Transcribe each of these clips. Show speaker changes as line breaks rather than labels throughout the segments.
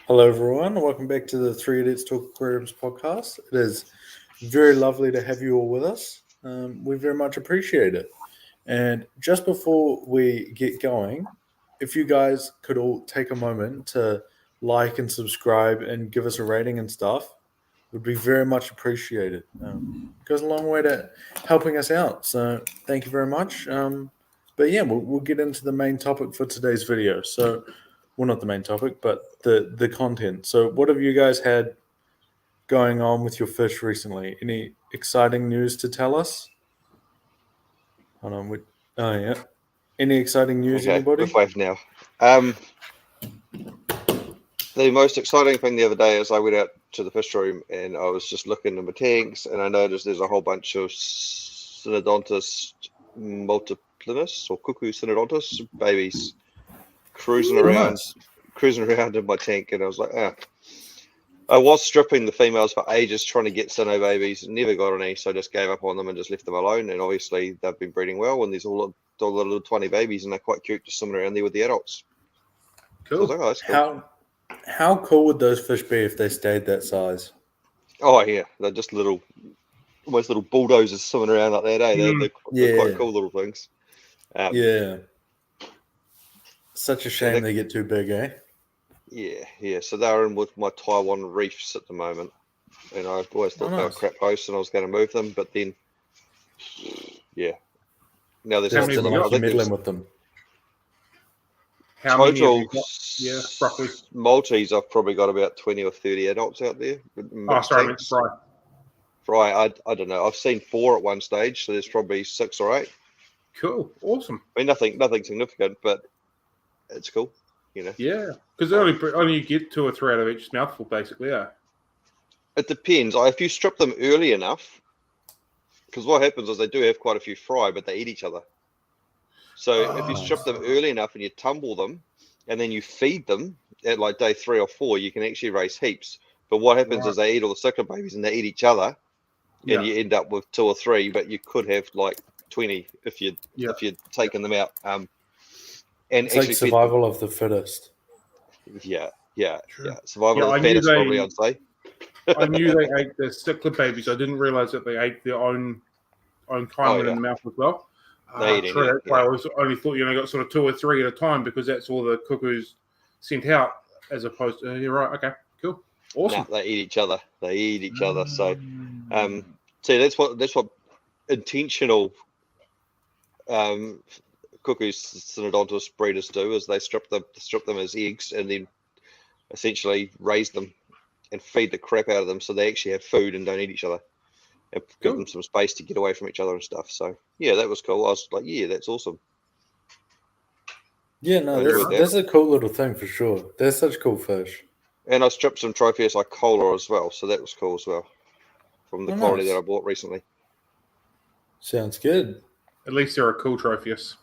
Hello, everyone. Welcome back to the Three Idiots Talk Aquariums podcast. It is very lovely to have you all with us. We very much appreciate it. And just before we get going, if you guys could all take a moment to like and subscribe and give us a rating and stuff, it would be very much appreciated. It goes a long way to helping us out. So thank you very much. But yeah, we'll get into the main topic for today's video. So, well, not the main topic, but the content. So, what have you guys had going on with your fish recently? Any exciting news to tell us? Hold on. Oh, yeah. Any exciting news,
Okay, we're
anybody?
5 now. The most exciting thing the other day is I went out to the fish room and I was just looking in my tanks and I noticed there's a whole bunch of Synodontis multiplinus or cuckoo Synodontis babies cruising around in my tank, and I was like, I was stripping the females for ages trying to get Syno babies, never got any, so I just gave up on them and just left them alone. And obviously they've been breeding well, and there's all the little 20 babies, and they're quite cute just swimming around there with the adults.
Cool.
So I was like, oh, that's cool.
How cool would those fish be if they stayed that size?
Oh yeah, they're just almost little bulldozers swimming around like that. They're quite cool little things.
Yeah. Such a shame they get too big, eh?
Yeah. So they're in with my Taiwan reefs at the moment, and I always thought they were crap hosts, and I was going to move them, but then, yeah. Now there's
meddling with them.
How
total,
many have you got? Yeah, roughly.
Maltese, I've probably got about 20 or 30 adults out there.
Oh, sorry, Fry.
Fry, I don't know. I've seen 4 at one stage, so there's probably 6 or 8.
Cool, awesome.
I mean, nothing significant, but it's cool, you know.
Yeah, because only you get 2 or 3 out of each mouthful, basically. Yeah.
It depends. If you strip them early enough, because what happens is they do have quite a few fry, but they eat each other. So if you strip them early enough and you tumble them, and then you feed them at like day 3 or 4, you can actually raise heaps. But what happens is they eat all the suckler babies and they eat each other, and you end up with 2 or 3. But you could have like 20 if you'd taken them out. And
it's like survival of the fittest.
Yeah. Survival of the fittest, probably, I'd say.
I knew they ate the stickler babies. I didn't realize that they ate their own kind in the mouth as well. That's why I only thought you got sort of 2 or 3 at a time, because that's all the cuckoos sent out, as opposed to you're right. Okay, cool, awesome.
They eat each other. So, see, that's what intentional cuckoos Synodontis breeders do, is they strip them as eggs and then essentially raise them and feed the crap out of them, so they actually have food and don't eat each other, and give them some space to get away from each other and stuff. So yeah, that was cool. I was like, yeah, that's awesome.
Yeah, no, that's a cool little thing for sure. They're such cool fish.
And I stripped some Tropheus icola as well, so that was cool as well, from the quality that I bought recently.
Sounds good.
At least they're a cool Tropheus.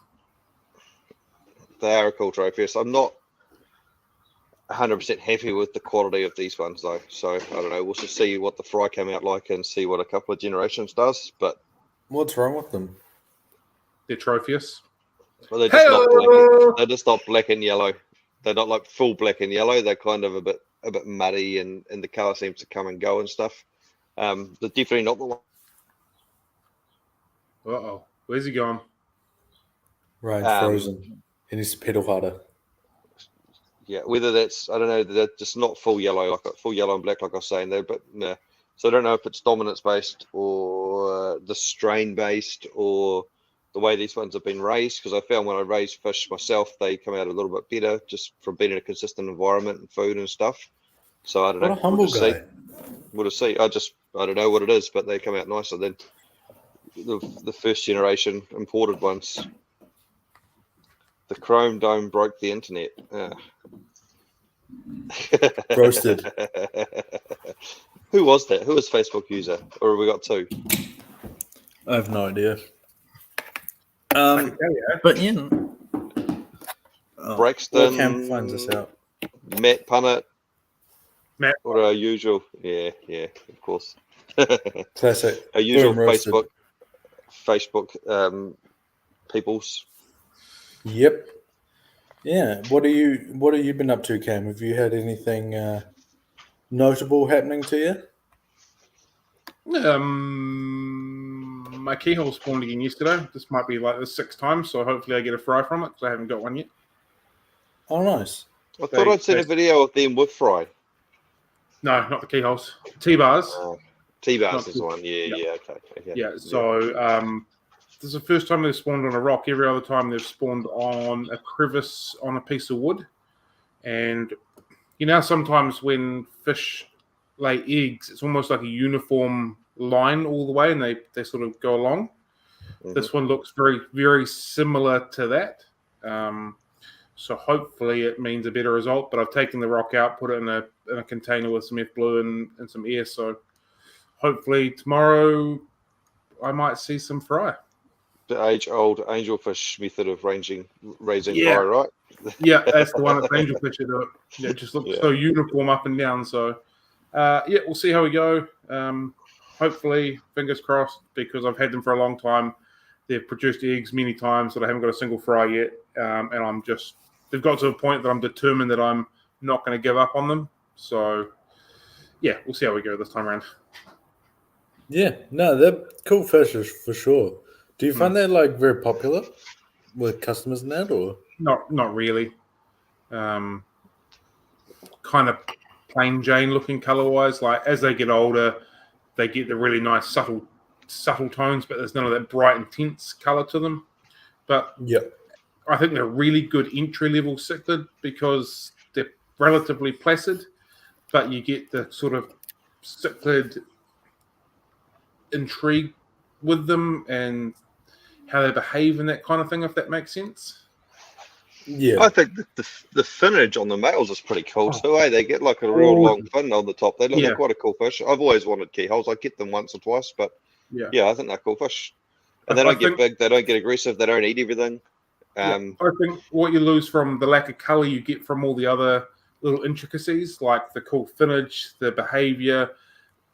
They are a cool Tropheus. I'm not 100% happy with the quality of these ones though, so I don't know. We'll just see what the fry came out like and see what a couple of generations does. But
what's wrong with them?
They're Tropheus.
Well, they're just not black and yellow. They're not like full black and yellow. They're kind of a bit muddy, and the color seems to come and go and stuff. They're definitely not the one.
Where's he gone?
Right, frozen. He needs to pedal harder.
Yeah, whether that's, I don't know, they're just not full yellow, like full yellow and black, like I was saying there, but no. So I don't know if it's dominance based or the strain based or the way these ones have been raised, because I found when I raise fish myself, they come out a little bit better just from being in a consistent environment and food and stuff. So I don't know.
What a humble guy.
We'll just see. I don't know what it is, but they come out nicer than the first generation imported ones. The Chrome Dome broke the internet.
Roasted.
Who was that? Who was Facebook user? Or have we got 2?
I have no idea. But yeah.
Braxton.
Cam finds us out.
Matt Punnett.
Matt.
What our usual. Yeah, of course.
Classic.
Our usual Facebook peoples.
Yep. Yeah. What have you been up to, Cam? Have you had anything notable happening to you?
My keyhole spawned again yesterday. This might be like the 6th time, so hopefully I get a fry from it because I haven't got one yet.
Oh, nice.
I thought I'd seen a video of them with fry.
No, not the keyholes. T-bars.
T-bars is the one. Yeah, okay.
Yeah, so this is the first time they've spawned on a rock. Every other time they've spawned on a crevice on a piece of wood. And sometimes when fish lay eggs, it's almost like a uniform line all the way, and they sort of go along. Mm-hmm. This one looks very, very similar to that. So hopefully it means a better result. But I've taken the rock out, put it in a container with some F-blue and some air. So hopefully tomorrow I might see some fry.
The age-old angelfish method of raising fry, right?
Yeah, that's the one that's angelfish. It just looks so uniform up and down. So we'll see how we go. Hopefully, fingers crossed, because I've had them for a long time. They've produced eggs many times, but I haven't got a single fry yet. And they've got to a point that I'm determined that I'm not going to give up on them. So, we'll see how we go this time around.
Yeah, no, they're cool fishes for sure. Do you find they're very popular with customers and that, or
not really? Kind of plain Jane looking color wise. Like as they get older, they get the really nice subtle tones, but there's none of that bright intense color to them. But I think they're really good entry level cichlid because they're relatively placid, but you get the sort of cichlid intrigue with them and how they behave and that kind of thing, if that makes sense.
Yeah,
I think the finnage on the males is pretty cool too. They get like a real long fin on the top. They look like quite a cool fish. I've always wanted keyholes. I get them once or twice, but I think they're cool fish. And they don't get big. They don't get aggressive. They don't eat everything.
I think what you lose from the lack of color, you get from all the other little intricacies, like the cool finnage, the behavior.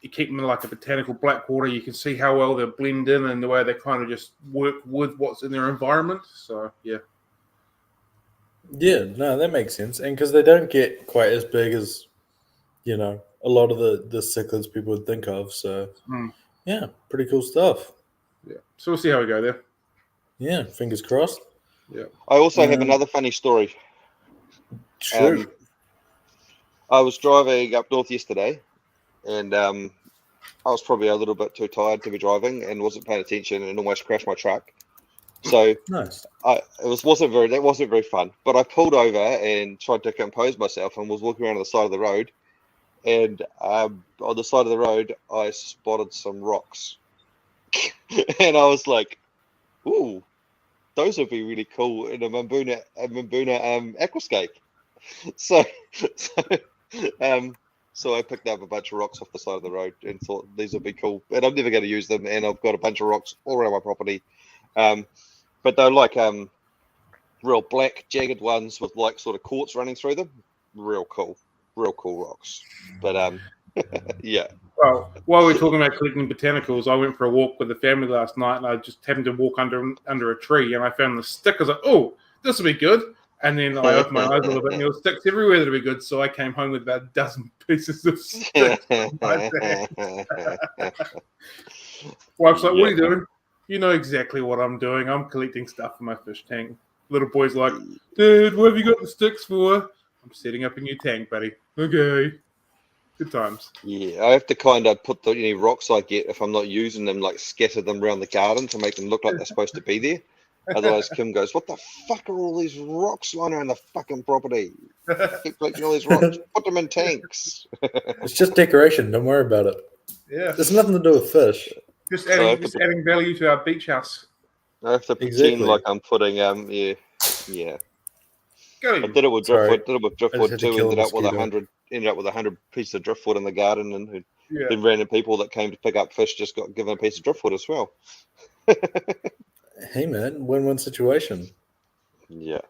You keep them in like a botanical blackwater. You can see how well they blend in and the way they kind of just work with what's in their environment. So
Yeah, no, that makes sense. And because they don't get quite as big as, a lot of the cichlids people would think of. So, pretty cool stuff.
Yeah. So we'll see how we go there.
Yeah, fingers crossed.
Yeah.
I also have another funny story.
Sure.
I was driving up north yesterday, and I was probably a little bit too tired to be driving and wasn't paying attention and almost crashed my truck. So
nice.
That wasn't very fun. But I pulled over and tried to compose myself and was walking around on the side of the road. And on the side of the road, I spotted some rocks, and I was like, "Ooh, those would be really cool in a Mimbuna aquascape." So I picked up a bunch of rocks off the side of the road and thought these would be cool. And I'm never going to use them. And I've got a bunch of rocks all around my property. But they're like real black, jagged ones with like sort of quartz running through them. Real cool rocks. But yeah.
Well, while we're talking about collecting botanicals, I went for a walk with the family last night, and I just happened to walk under a tree, and I found the stick. I was like, "Oh, this will be good." And then I opened my eyes a little bit, and there were sticks everywhere that'll be good. So I came home with about a dozen pieces of sticks. Wife's like, "What are you doing?" "You know exactly what I'm doing. I'm collecting stuff for my fish tank." Little boy's like, "Dude, what have you got the sticks for?" "I'm setting up a new tank, buddy." "Okay." Good times.
Yeah, I have to kind of put any rocks I get, if I'm not using them, like scatter them around the garden to make them look like they're supposed to be there. Otherwise, Kim goes, "What the fuck are all these rocks lying around the fucking property? Keep collecting all these rocks. Put them in tanks."
It's just decoration. Don't worry about it.
Yeah.
There's nothing to do with fish.
Just adding value to our beach house.
I have to pretend like I'm putting, yeah.
Go.
I did it with driftwood. Did it with driftwood too. Ended up with 100 pieces of driftwood in the garden, and then random people that came to pick up fish just got given a piece of driftwood as well.
Hey man, win-win situation.
Yeah.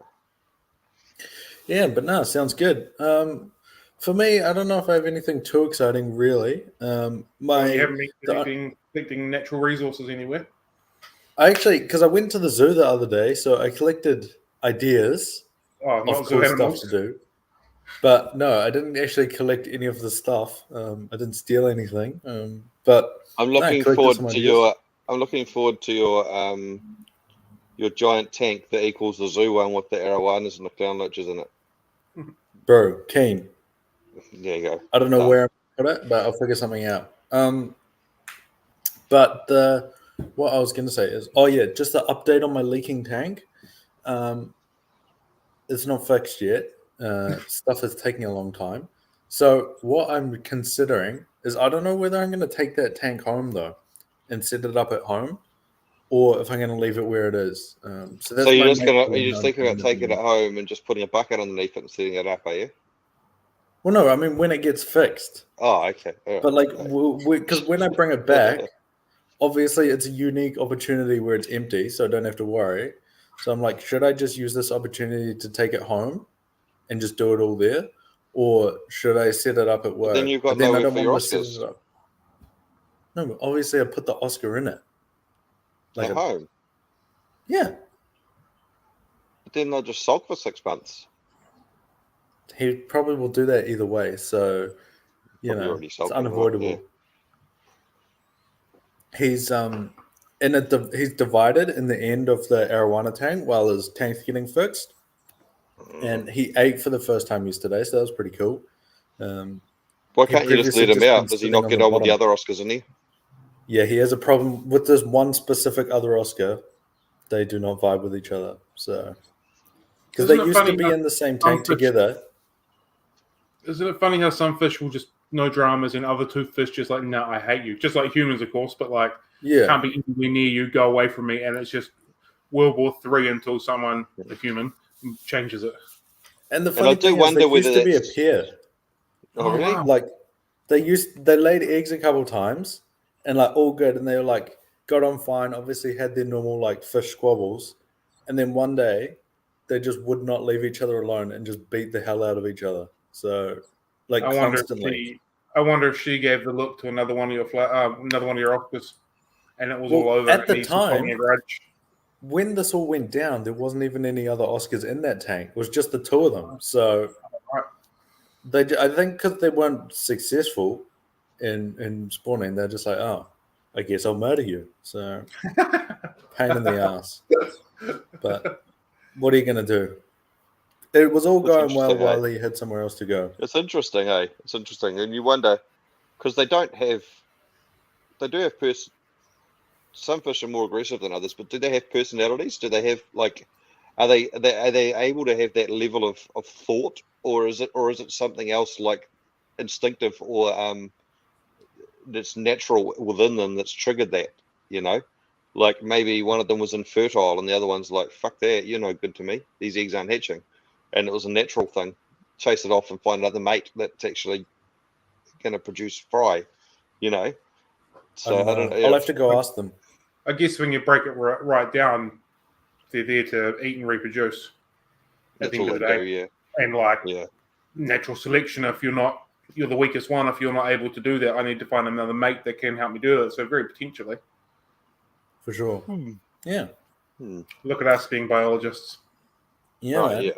Yeah, but no, sounds good. For me, I don't know if I have anything too exciting, really.
You haven't been collecting natural resources anywhere?
I actually, because I went to the zoo the other day, so I collected ideas
not
of cool stuff to do. But no, I didn't actually collect any of the stuff. I didn't steal anything. But
I'm looking forward to your. I'm looking forward to your giant tank that equals the zoo one with the arowanas and the clown loaches in it.
Bro, keen.
There you go.
I don't know where I put it, but I'll figure something out. But what I was going to say is, just the update on my leaking tank. It's not fixed yet. Stuff is taking a long time. So what I'm considering is, I don't know whether I'm going to take that tank home though, and set it up at home, or if I'm going to leave it where it is. So
you're just thinking about taking it home and just putting a bucket underneath it and setting it up, are you?
Well, no, I mean when it gets fixed.
Oh, okay. Right.
But because when I bring it back, obviously it's a unique opportunity where it's empty, so I don't have to worry. So I'm like, should I just use this opportunity to take it home and just do it all there? Or should I set it up at work?
But then you've got nowhere for your Oscars.
No, but obviously I put the Oscar in it.
At home?
Yeah.
But then they'll just sulk for 6 months.
He probably will do that either way. So, it's unavoidable.
Yeah.
He's he's divided in the end of the arowana tank while his tank's getting fixed. And he ate for the first time yesterday, so that was pretty cool.
Why can't you just let him out? Does he not get on with the other Oscars, isn't he?
Yeah, he has a problem with this one specific other Oscar. They do not vibe with each other. So, because they used to be in the same tank together.
Isn't it funny how some fish will just no dramas and other two fish just like, no, I hate you. Just like humans, of course, but like, can't be anywhere near you, go away from me. And it's just World War III until someone, a human, changes it.
And the funny thing is, they used to be a pair.
Oh, really?
Like, they laid eggs a couple times and like all good. And they were like, got on fine, obviously had their normal like fish squabbles. And then one day they just would not leave each other alone and just beat the hell out of each other. So, like, constantly.
I wonder if she gave the look to another one of your Oscars, and it was all over.
At the time, when this all went down, there wasn't even any other Oscars in that tank. It was just the two of them. So, I think because they weren't successful in spawning, they're just like, oh, I guess I'll murder you. So, pain in the ass. But what are you going to do? It was all going well while he had somewhere else to go.
It's interesting, eh? It's interesting. And you wonder, because they do have some fish are more aggressive than others, but do they have personalities? Do they have like, are they able to have that level of thought, or is it something else like instinctive or that's natural within them that's triggered that, Like maybe one of them was infertile and the other one's like, fuck that, you're no good to me. These eggs aren't hatching. And it was a natural thing. Chase it off and find another mate that's actually going to produce fry, So I don't know.
I'll have to go ask them.
I guess when you break it right down, they're there to eat and reproduce. At the end of the day, And natural selection. If you're the weakest one. If you're not able to do that, I need to find another mate that can help me do that. So very potentially,
for sure. Yeah.
Look at us being biologists.
Yeah.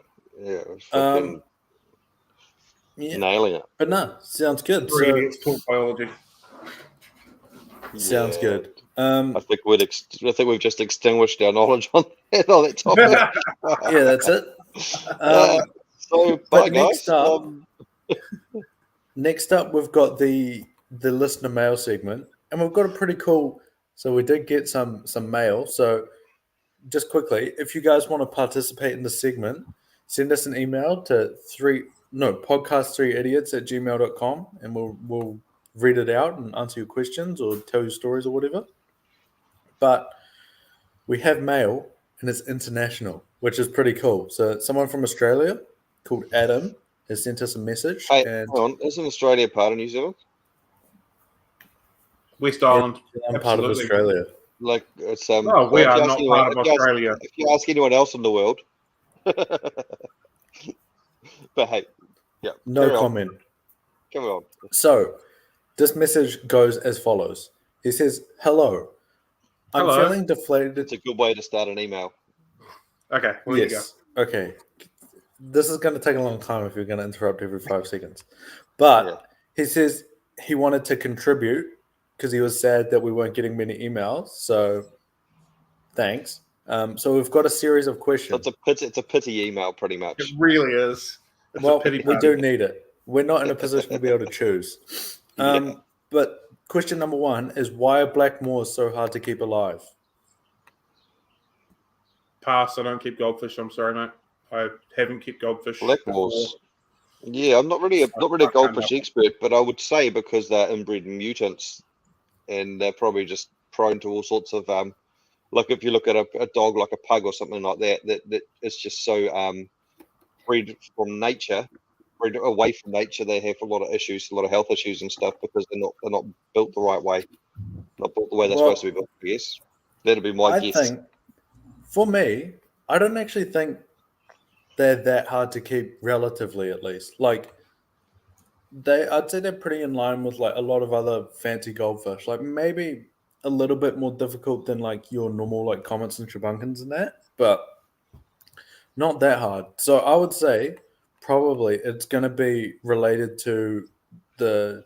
Nailing it.
But no, sounds good.
It's talk biology.
Sounds good.
I think we've just extinguished our knowledge on that topic.
Yeah, that's it.
So, bye, guys.
Next up, we've got the listener mail segment, and we've got a pretty cool. So we did get some mail. So just quickly, if you guys want to participate in the segment, send us an email to podcast3idiots@gmail.com, and we'll read it out and answer your questions or tell you stories or whatever. But we have mail, and it's international, which is pretty cool. So someone from Australia called Adam has sent us a message.
Hey, hold on. Isn't Australia part of New Zealand?
West Island.
I'm part of Australia.
Like it's
we are not part of Australia.
If you ask anyone else in the world, but hey, yeah,
no comment.
Come on.
So this message goes as follows. He says, "Hello. I'm feeling deflated."
It's a good way to start an email.
Okay. Well,
yes. Okay. this is going to take a long time if you're going to interrupt every 5 seconds. But he says he wanted to contribute because he was sad that we weren't getting many emails. So thanks. So we've got a series of questions.
It's a pity email, pretty much.
It really is.
We do need it. We're not in a position to be able to choose. But question number 1 is, why are black moors so hard to keep alive?
Pass. I don't keep goldfish. I'm sorry, mate. I haven't kept goldfish.
Black moors. Yeah, I'm not really a goldfish expert, but I would say because they're inbred mutants, and they're probably just prone to all sorts of like if you look at a dog like a pug or something like that it's just so bred from nature, bred away from nature. They have a lot of issues, a lot of health issues and stuff because they're not built the right way, not built the way they're supposed to be built. I guess that'd be my guess.
Think, for me, I don't actually think they're that hard to keep, relatively at least. Like I'd say they're pretty in line with like a lot of other fancy goldfish. Like maybe a little bit more difficult than like your normal like comets and turbunkins and that, but not that hard. So I would say probably it's going to be related to the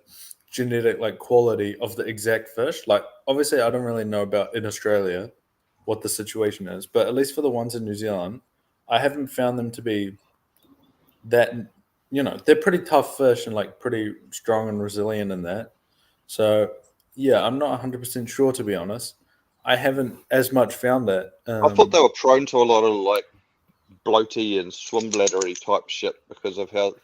genetic like quality of the exact fish. Like obviously I don't really know about in Australia what the situation is, but at least for the ones in New Zealand, I haven't found them to be that, they're pretty tough fish and like pretty strong and resilient in that. So yeah, I'm not 100% sure, to be honest. I haven't as much found that.
I thought they were prone to a lot of like bloaty and swim bladdery type shit because of how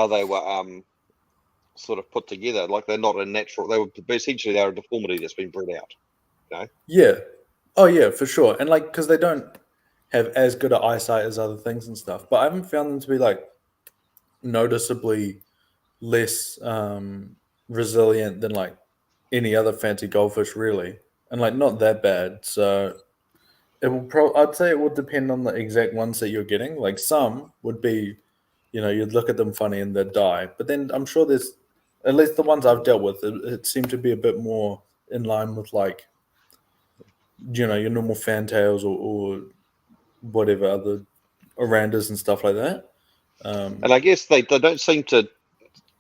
they were sort of put together. Like they're not a natural. They're a deformity that's been bred out.
Yeah. Oh yeah, for sure. And like because they don't have as good an eyesight as other things and stuff, but I haven't found them to be like noticeably less resilient than like any other fancy goldfish, really, and like not that bad. So it will I'd say it would depend on the exact ones that you're getting. Like some would be, you'd look at them funny and they'd die, but then I'm sure there's, at least the ones I've dealt with, it seemed to be a bit more in line with like, your normal fantails or whatever other orandas and stuff like that.
And I guess they don't seem to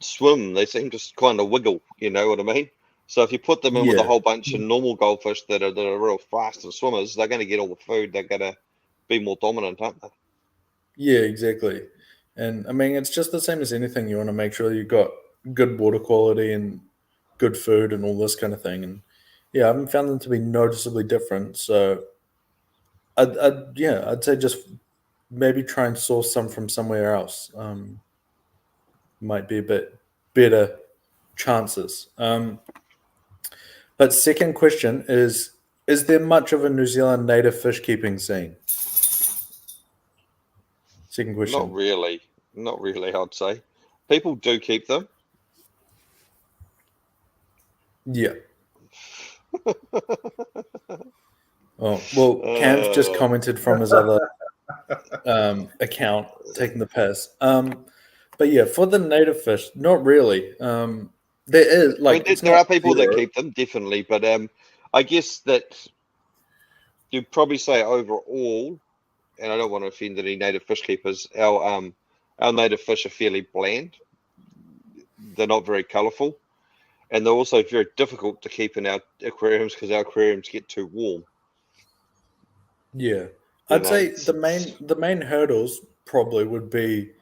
swim. They seem to kind of wiggle. You know what I mean? So if you put them in with a whole bunch of normal goldfish that are real fast and swimmers, they're going to get all the food. They're going to be more dominant, aren't they?
Yeah, exactly. And I mean, it's just the same as anything. You want to make sure you've got good water quality and good food and all this kind of thing. And yeah, I haven't found them to be noticeably different. So I'd say just maybe try and source some from somewhere else. Might be a bit better chances. But second question is there much of a New Zealand native fish keeping scene? Second question.
Not really, I'd say. People do keep them.
Yeah. Oh, well, Cam's just commented from his other account, taking the piss. But yeah, for the native fish, not really. There is like
there are people that keep them, definitely, but I guess that you'd probably say overall, and I don't want to offend any native fish keepers, our native fish are fairly bland. They're not very colourful, and they're also very difficult to keep in our aquariums because our aquariums get too warm.
Yeah, I'd say the main hurdles probably would be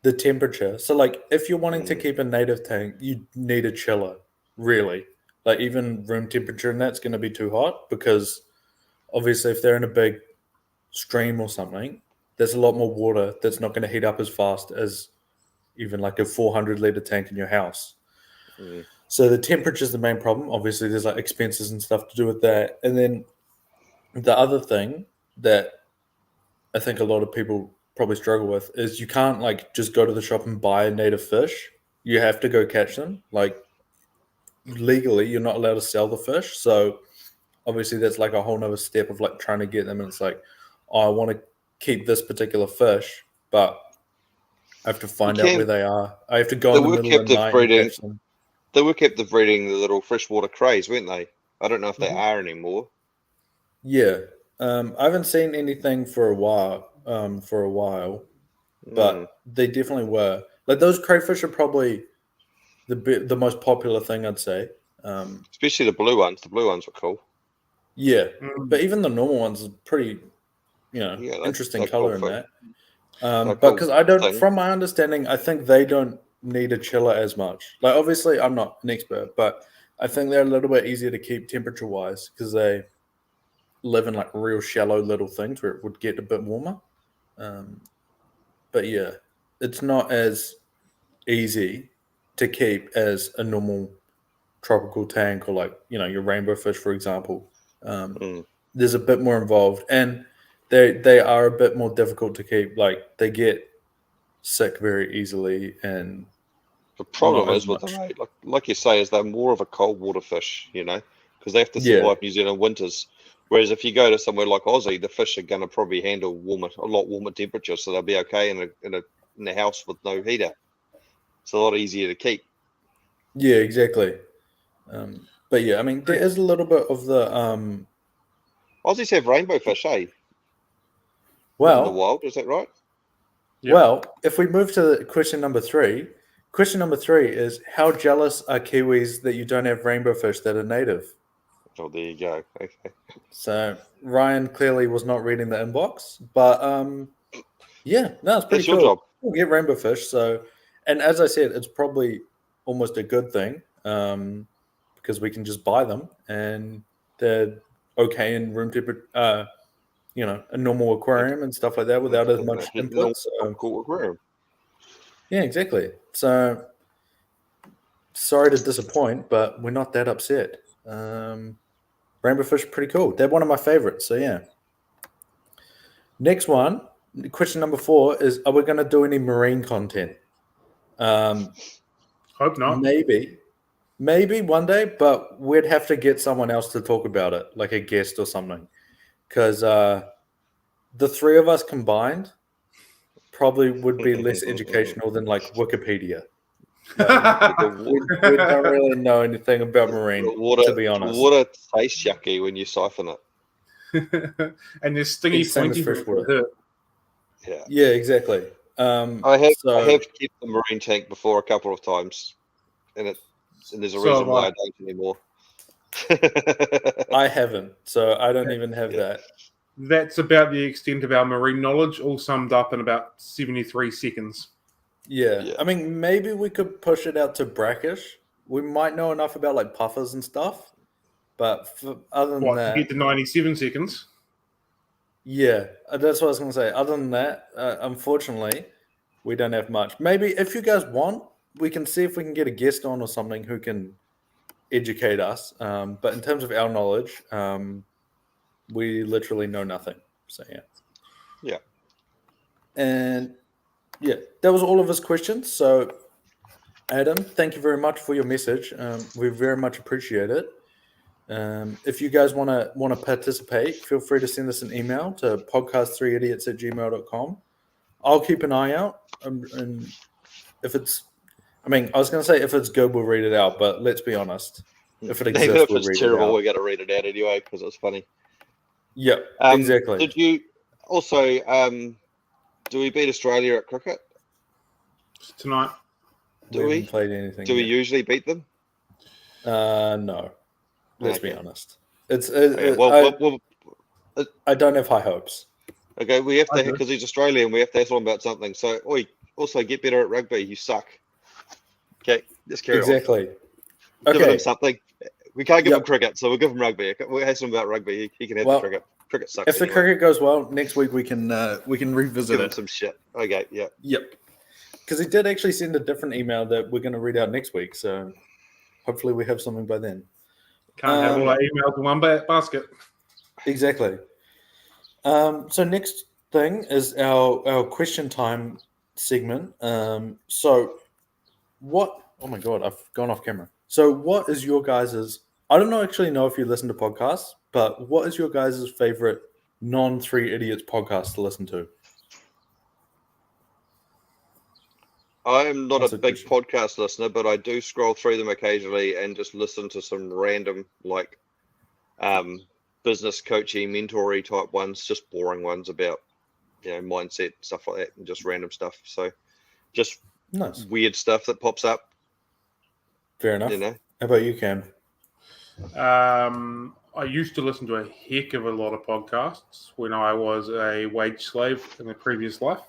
the temperature. So like if you're wanting to keep a native tank, you need a chiller, really. Like even room temperature and that's going to be too hot because obviously if they're in a big stream or something, there's a lot more water that's not going to heat up as fast as even like a 400 litre tank in your house. So the temperature is the main problem. Obviously there's like expenses and stuff to do with that. And then the other thing that I think a lot of people probably struggle with is you can't like just go to the shop and buy a native fish. You have to go catch them. Like legally, you're not allowed to sell the fish. So obviously that's like a whole nother step of like trying to get them. And it's like, oh, I want to keep this particular fish, but I have to find out where they are. I have to go in the middle of the night and catch them.
They were breeding the little freshwater crays, weren't they? I don't know if they are anymore.
Yeah. I haven't seen anything for a while. But they definitely were. Like those crayfish are probably the most popular thing, I'd say.
Especially the blue ones. The blue ones were cool.
Yeah, but even the normal ones are pretty, interesting color
cool
in that.
But
because from my understanding, I think they don't need a chiller as much. Like obviously, I'm not an expert, but I think they're a little bit easier to keep temperature wise because they live in like real shallow little things where it would get a bit warmer. But yeah, it's not as easy to keep as a normal tropical tank or like your rainbow fish, for example. There's a bit more involved, and they are a bit more difficult to keep. Like they get sick very easily, and
the problem is with them, like you say, is they're more of a cold water fish, because they have to survive New Zealand winters. Whereas if you go to somewhere like Aussie, the fish are going to probably handle a lot warmer temperatures, so they'll be okay in a house with no heater. It's a lot easier to keep.
Yeah, exactly. But yeah, I mean, there is a little bit of the
Aussies have rainbow fish, eh?
Well,
in the wild, is that right?
Yep. Well, if we move to question number 3 is how jealous are Kiwis that you don't have rainbow fish that are native?
Oh, there you go. Okay.
So Ryan clearly was not reading the inbox, but yeah, no, it's pretty cool.
Your job.
We'll get rainbow fish. So, and as I said, it's probably almost a good thing because we can just buy them and they're okay in room temperature. A normal aquarium and stuff like that without as much input.
Cool aquarium.
Yeah, exactly. So sorry to disappoint, but we're not that upset. Rainbow fish are pretty cool. They're one of my favorites. So yeah. Next one, question number 4 is: are we going to do any marine content?
Hope not.
Maybe one day, but we'd have to get someone else to talk about it, like a guest or something, because the 3 of us combined probably would be less educational than like Wikipedia. We don't really know anything about marine, to be honest.
Water tastes yucky when you siphon
it. And there's stingy pointy
fresh water.
Yeah,
exactly.
I have kept the marine tank before a couple of times, and there's a reason why I don't anymore.
I haven't, so I don't even have that.
That's about the extent of our marine knowledge, all summed up in about 73 seconds.
Yeah. I mean, maybe we could push it out to brackish. We might know enough about like puffers and stuff, but other than that,
to get to 97 seconds.
Yeah, that's what I was going to say. Other than that, unfortunately, we don't have much. Maybe if you guys want, we can see if we can get a guest on or something who can educate us. But in terms of our knowledge, we literally know nothing. So
yeah.
And yeah, that was all of his questions. So Adam, thank you very much for your message. We very much appreciate it. If you guys want to participate, feel free to send us an email to podcast3idiots@gmail.com. I'll keep an eye out. And if it's, I was going to say if it's good, we'll read it out. But let's be honest. If it exists,
if it's terrible, we're going to read it out anyway because it's funny.
Yep, exactly.
Did you also, do we beat Australia at cricket?
Tonight.
Do we?
Played anything
do we usually beat them?
No. Let's be honest. It's I don't have high hopes.
Okay, we have to, because he's Australian, we have to ask him about something. So, also get better at rugby. You suck. Okay, let's carry on.
Exactly.
Give him something. We can't give him cricket, so we'll give him rugby. We'll ask him about rugby. He can have the cricket. Cricket sucks.
If the cricket goes well, next week we can revisit
give him some shit. Okay, yeah.
Yep. Because he did actually send a different email that we're going to read out next week. So hopefully we have something by then.
Can't have all our emails in one basket.
Exactly. So next thing is our question time segment. So what? Oh my god, I've gone off camera. So what is your guys's? I don't actually know if you listen to podcasts, but what is your guys' favorite non-Three Idiots podcast to listen to?
I'm not a big podcast listener, but I do scroll through them occasionally and just listen to some random business coaching, mentory type ones, just boring ones about, mindset, stuff like that, and just random stuff. So just
Nice.
weird stuff that pops up.
Fair enough. How about you, Cam?
I used to listen to a heck of a lot of podcasts when I was a wage slave in a previous life.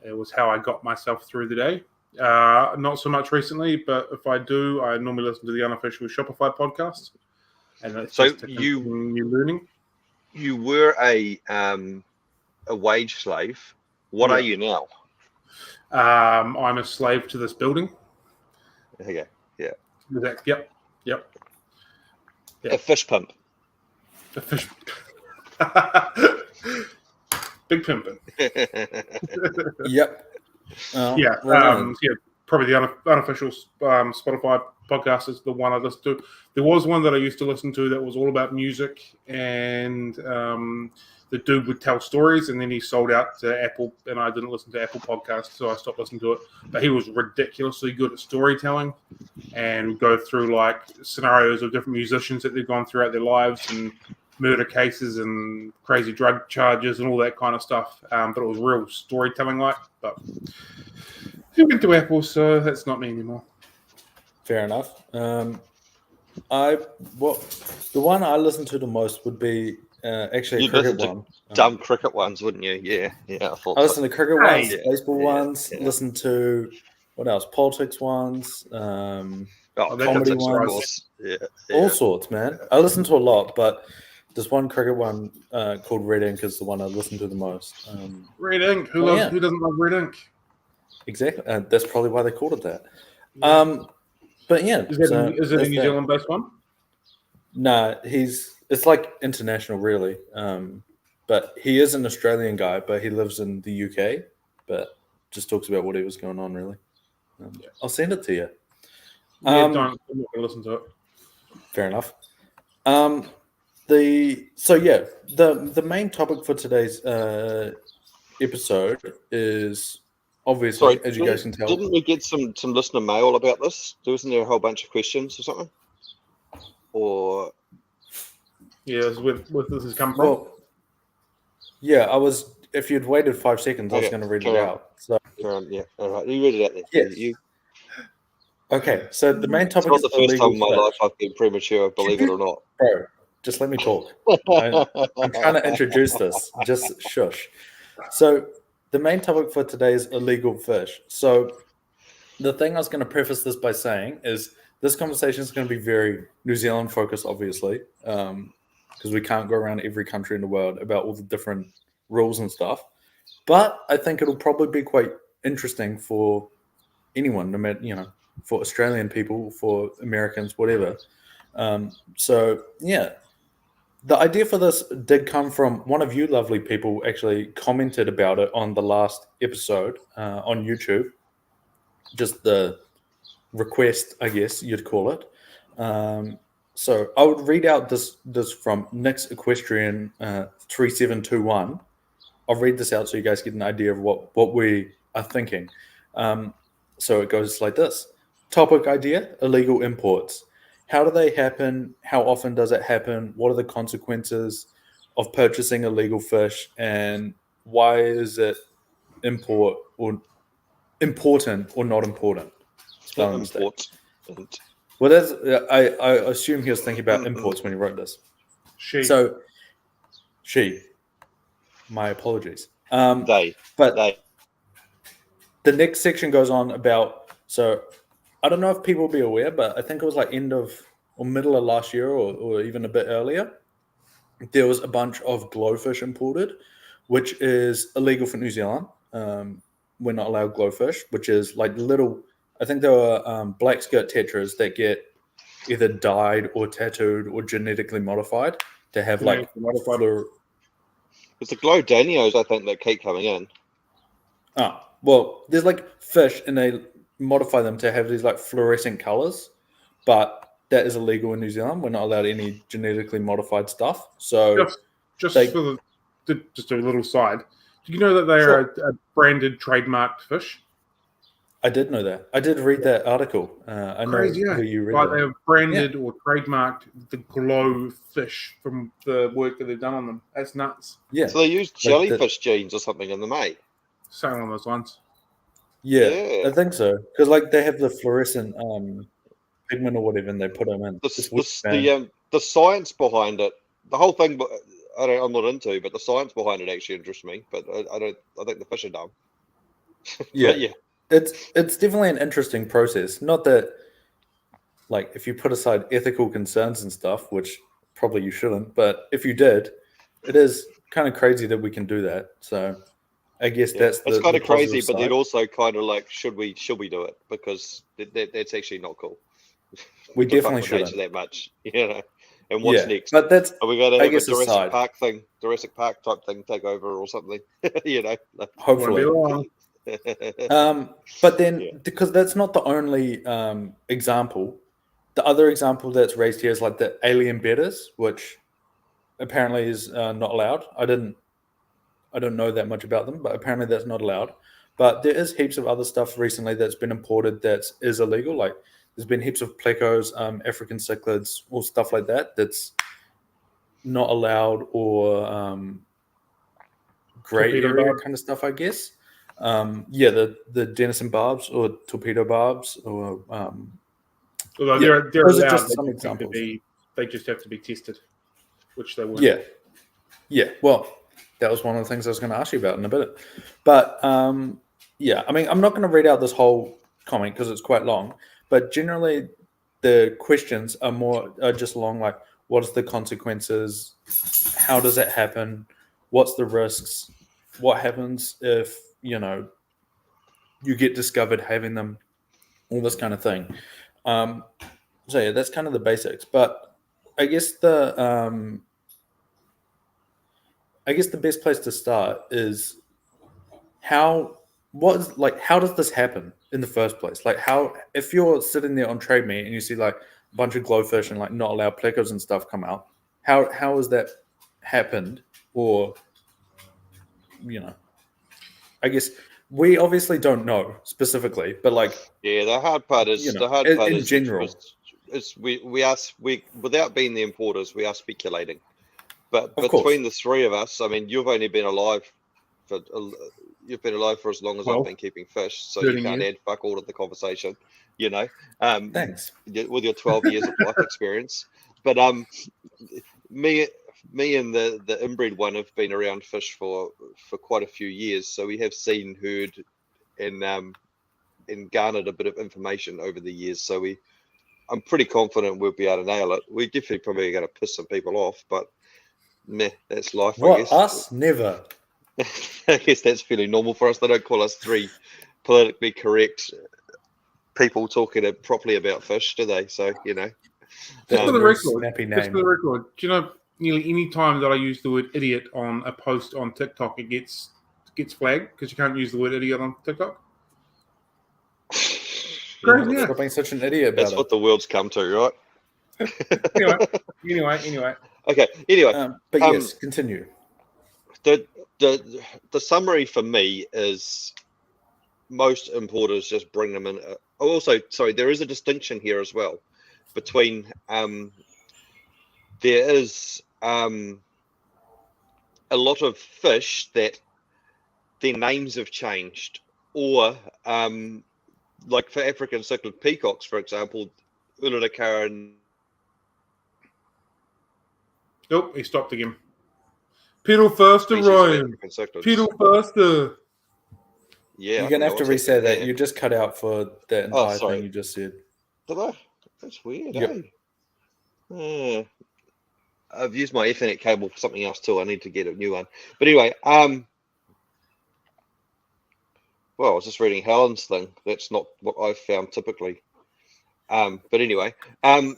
It was how I got myself through the day. Not so much recently, but if I do, I normally listen to the Unofficial Shopify podcast. And that's
so
just new learning.
You were a wage slave. What are you now?
I'm a slave to this building.
Okay. Yeah.
Yep.
A fish pump.
A fish. Big pimpin'.
Yep.
Probably the unofficial Spotify podcast is the one I listen to. There was one that I used to listen to that was all about music, and the dude would tell stories, and then he sold out to Apple, and I didn't listen to Apple Podcasts, so I stopped listening to it. But he was ridiculously good at storytelling and would go through like scenarios of different musicians that they've gone throughout their lives and murder cases and crazy drug charges and all that kind of stuff. But it was real storytelling like. But he went to Apple, so that's not me anymore.
Fair enough. The one I listen to the most would be actually a cricket one.
Dumb cricket ones, wouldn't you? Yeah.
I listen to cricket ones, baseball ones. Listen to what else? Politics ones. Comedy ones. All sorts, man. I listen to a lot, but there's one cricket one called Red Ink is the one I listen to the most.
Red Ink. Who doesn't love Red Ink?
Exactly. That's probably why they called it that. But yeah.
Is it a New Zealand-based one?
No, it's like international, really. But he is an Australian guy, but he lives in the UK. But just talks about what he was going on, really. I'll send it to you.
I'm not going to listen to it.
Fair enough. The main topic for today's episode is obviously, as you guys can tell.
Didn't we get some listener mail about this? Wasn't there a whole bunch of questions or something? Or
where this has come from?
Well, yeah, I was. If you'd waited 5 seconds, I was going to read it out. So,
all right, you read it out then.
Yes. Okay, so the main topic
is
the
first time in my life I've been premature, believe it or not.
Bro, just let me talk. I'm trying to introduce this. Just shush. So the main topic for today is illegal fish. So the thing I was going to preface this by saying is this conversation is going to be very New Zealand focused, obviously, because we can't go around every country in the world about all the different rules and stuff. But I think it'll probably be quite interesting for anyone, no matter, for Australian people, for Americans, whatever. The idea for this did come from one of you lovely people actually commented about it on the last episode on YouTube. Just the request, I guess you'd call it. So I would read out this from Nick's Equestrian 3721. I'll read this out so you guys get an idea of what we are thinking. So it goes like this. Topic idea, illegal imports. How do they happen? How often does it happen? What are the consequences of purchasing illegal fish? And why is it important or not important?
Important.
Well, I assume he was thinking about imports when he wrote this. She. My apologies.
They.
The next section goes on about, so I don't know if people will be aware, but I think it was like end of or middle of last year or even a bit earlier, there was a bunch of glowfish imported, which is illegal for New Zealand. We're not allowed glowfish, which is like little, I think there were black skirt tetras that get either dyed or tattooed or genetically modified to have
It's the glow danios, I think, that keep coming in.
Oh, well, there's like fish and they modify them to have these like fluorescent colors, but that is illegal in New Zealand. We're not allowed any genetically modified stuff. So
just a little side. Do you know that they are a branded trademarked fish?
I did know that. I did read that article. I
Crazy,
know where you read
like
that.
they've branded or trademarked the glow fish from the work that they've done on them. That's nuts.
Yeah.
So they used jellyfish genes or something in the mate.
Something on those lines.
Yeah, I think so. Because like they have the fluorescent pigment or whatever, and they put them in.
The science behind it, the whole thing. I'm not into, but the science behind it actually interests me. But I think the fish are dumb.
Yeah,
yeah.
It's definitely an interesting process. Not that, like, if you put aside ethical concerns and stuff, which probably you shouldn't, but if you did, it is kind of crazy that we can do that. So I guess it's
kind of crazy,
side.
but then also kind of like, should we do it? Because that's actually not cool.
We definitely shouldn't
that much, you know. And what's next?
But
are we going to have a Jurassic Park type thing take over or something? You know,
hopefully. But then because that's not the only example. The other example that's raised here is like the alien bedders, which apparently is not allowed. I don't know that much about them, but apparently that's not allowed. But there is heaps of other stuff recently that's been imported that is illegal. Like there's been heaps of plecos, African cichlids, or stuff like that that's not allowed, or gray area kind of stuff, I guess. The Denison barbs or torpedo barbs, or
although they're
those
allowed,
are just some examples.
They just have to be tested, which they weren't.
Yeah. Well, that was one of the things I was going to ask you about in a bit. But I mean, I'm not going to read out this whole comment because it's quite long. But generally, the questions are just along like, what is the consequences? How does it happen? What's the risks? What happens if you get discovered having them? All this kind of thing. So yeah, that's kind of the basics. But I guess the best place to start is how does this happen in the first place? Like if you're sitting there on Trade Me and you see like a bunch of glowfish and like not allowed plecos and stuff come out, how has that happened? Or I guess we obviously don't know specifically, but like
the hard part is
in general.
We without being the importers, we are speculating. But between the three of us, I mean, you've only been alive for as long as I've been keeping fish, so you can't add fuck all to the conversation,
Thanks.
with your 12 years of life experience. But me and the inbred one have been around fish for quite a few years, so we have seen, heard, and garnered a bit of information over the years. So I'm pretty confident we'll be able to nail it. We definitely probably going to piss some people off, but meh, that's life.
What,
I guess.
Us? Never.
I guess that's fairly normal for us. They don't call us three politically correct people talking properly about fish, do they? So
Just for the record, do you know nearly any time that I use the word idiot on a post on TikTok, it gets flagged because you can't use the word idiot on TikTok?
Stop being such an idiot about
That's what the world's come to,
right? Anyway.
Okay. Anyway,
but yes, continue.
The summary for me is most importers just bring them in. Also, sorry, there is a distinction here as well between there is a lot of fish that their names have changed, or like for African cichlid peacocks, for example, Ulalakara and
nope, he stopped again. Pedal faster, Ryan. Pedal faster.
Yeah,
you're gonna have to reset that. You just cut out for that entire thing you just said.
Did I? That's weird. Yep. I've used my Ethernet cable for something else too. I need to get a new one. But anyway, well, I was just reading Helen's thing. That's not what I've found typically. But anyway, what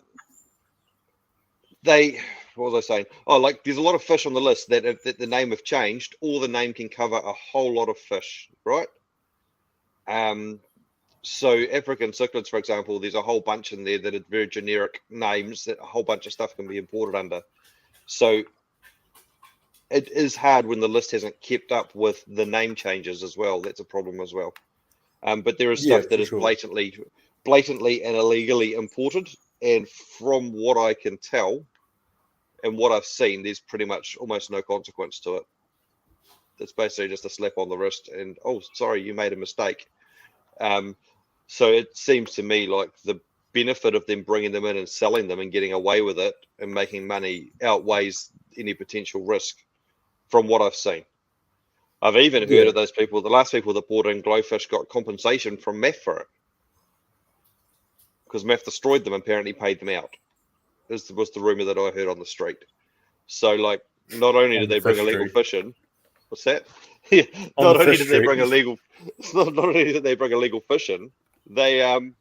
was I saying? Oh, like there's a lot of fish on the list that the name have changed, or the name can cover a whole lot of fish, right? So African cichlids, for example, there's a whole bunch in there that are very generic names that a whole bunch of stuff can be imported under. So it is hard when the list hasn't kept up with the name changes as well. That's a problem as well. But there is stuff that is blatantly and illegally imported. And from what I can tell and what I've seen, there's pretty much almost no consequence to it. It's basically just a slap on the wrist and, oh, sorry, you made a mistake. So it seems to me like the benefit of them bringing them in and selling them and getting away with it and making money outweighs any potential risk from what I've seen. I've even heard of those people, the last people that bought in Glowfish got compensation from MEF for it. Because MEF destroyed them and apparently paid them out. This was the rumor that I heard on the street. So, like, not only did they bring illegal fish in, what's that? Not only did they bring illegal fish in, they would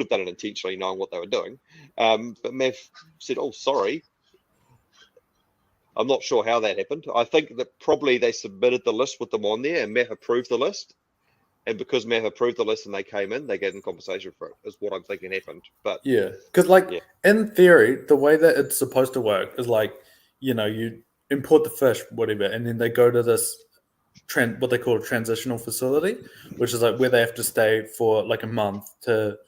have done it intentionally, knowing what they were doing. But MEF said, "Oh, sorry." I'm not sure how that happened. I think that probably they submitted the list with them on there, and MEF approved the list. And because MEF approved the list and they came in, they gave them compensation for it. Is what I'm thinking happened. But
because in theory, the way that it's supposed to work is like, you import the fish, whatever, and then they go to this what they call a transitional facility, which is like where they have to stay for like a month to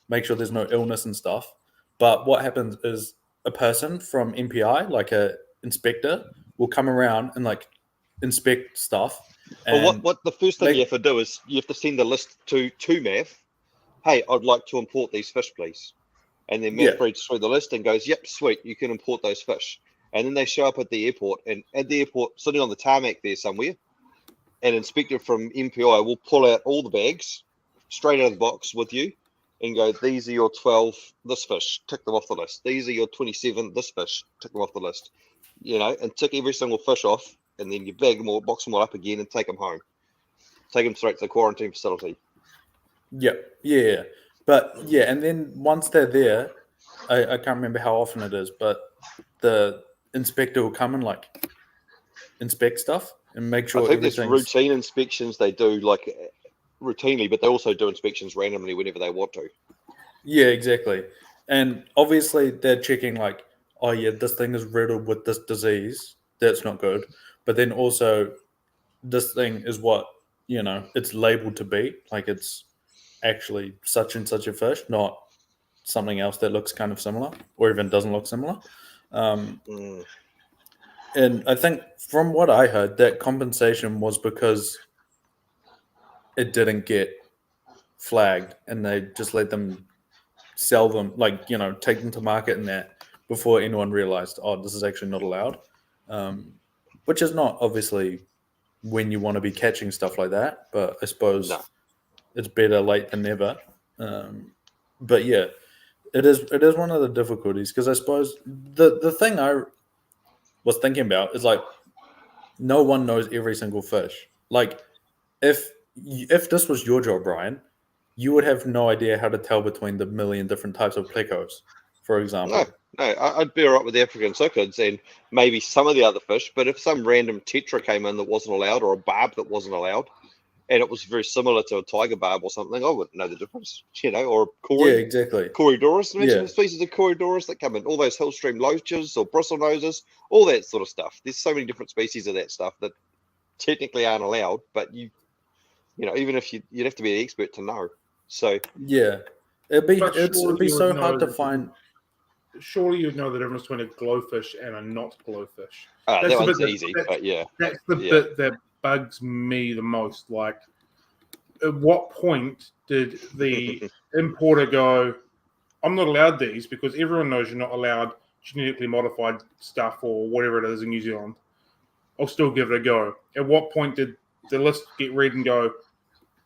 make sure there's no illness and stuff. But what happens is a person from MPI, like a inspector, will come around and like inspect stuff.
Well, what the first thing you have to do is you have to send the list to MEF. Hey, I'd like to import these fish, please. And then MEF reads through the list and goes, "Yep, sweet, you can import those fish." And then they show up at the airport, and at the airport, sitting on the tarmac there somewhere, an inspector from MPI will pull out all the bags straight out of the box with you and go, "These are your 12, this fish, tick them off the list. These are your 27, this fish, tick them off the list." And tick every single fish off, and then you bag them all, box them all up again, and take them home. Take them straight to the quarantine facility.
Yeah. But and then once they're there, I can't remember how often it is, but the inspector will come and like inspect stuff and make sure.
I think there's routine inspections they do like routinely, but they also do inspections randomly whenever they want to.
Yeah, exactly. And obviously they're checking like, oh yeah, this thing is riddled with this disease. That's not good. But then also this thing is what, it's labeled to be. Like it's actually such and such a fish, not something else that looks kind of similar or even doesn't look similar. And I think from what I heard, that compensation was because it didn't get flagged and they just let them sell them, like, take them to market and that before anyone realized, oh, this is actually not allowed. Which is not obviously when you want to be catching stuff like that, but I suppose it's better late than never. But yeah, it is one of the difficulties because I suppose the thing I was thinking about is like no one knows every single fish. Like if this was your job, Brian, you would have no idea how to tell between the million different types of plecos, for example.
No, I'd be all right with the African cichlids and maybe some of the other fish, but if some random tetra came in that wasn't allowed or a barb that wasn't allowed, and it was very similar to a tiger barb or something, I wouldn't know the difference, or Cory.
Yeah, exactly.
Corydoras. Imagine the species of Corydoras that come in, all those hillstream loaches or bristlenoses, all that sort of stuff. There's so many different species of that stuff that technically aren't allowed, but even if you'd have to be an expert to know. So
yeah, it'd be so hard to find.
Surely you'd know the difference between a glowfish and a not glowfish.
That one's easy, but yeah.
That's the bit that bugs me the most. Like, at what point did the importer go, I'm not allowed these because everyone knows you're not allowed genetically modified stuff or whatever it is in New Zealand. I'll still give it a go. At what point did the list get read and go,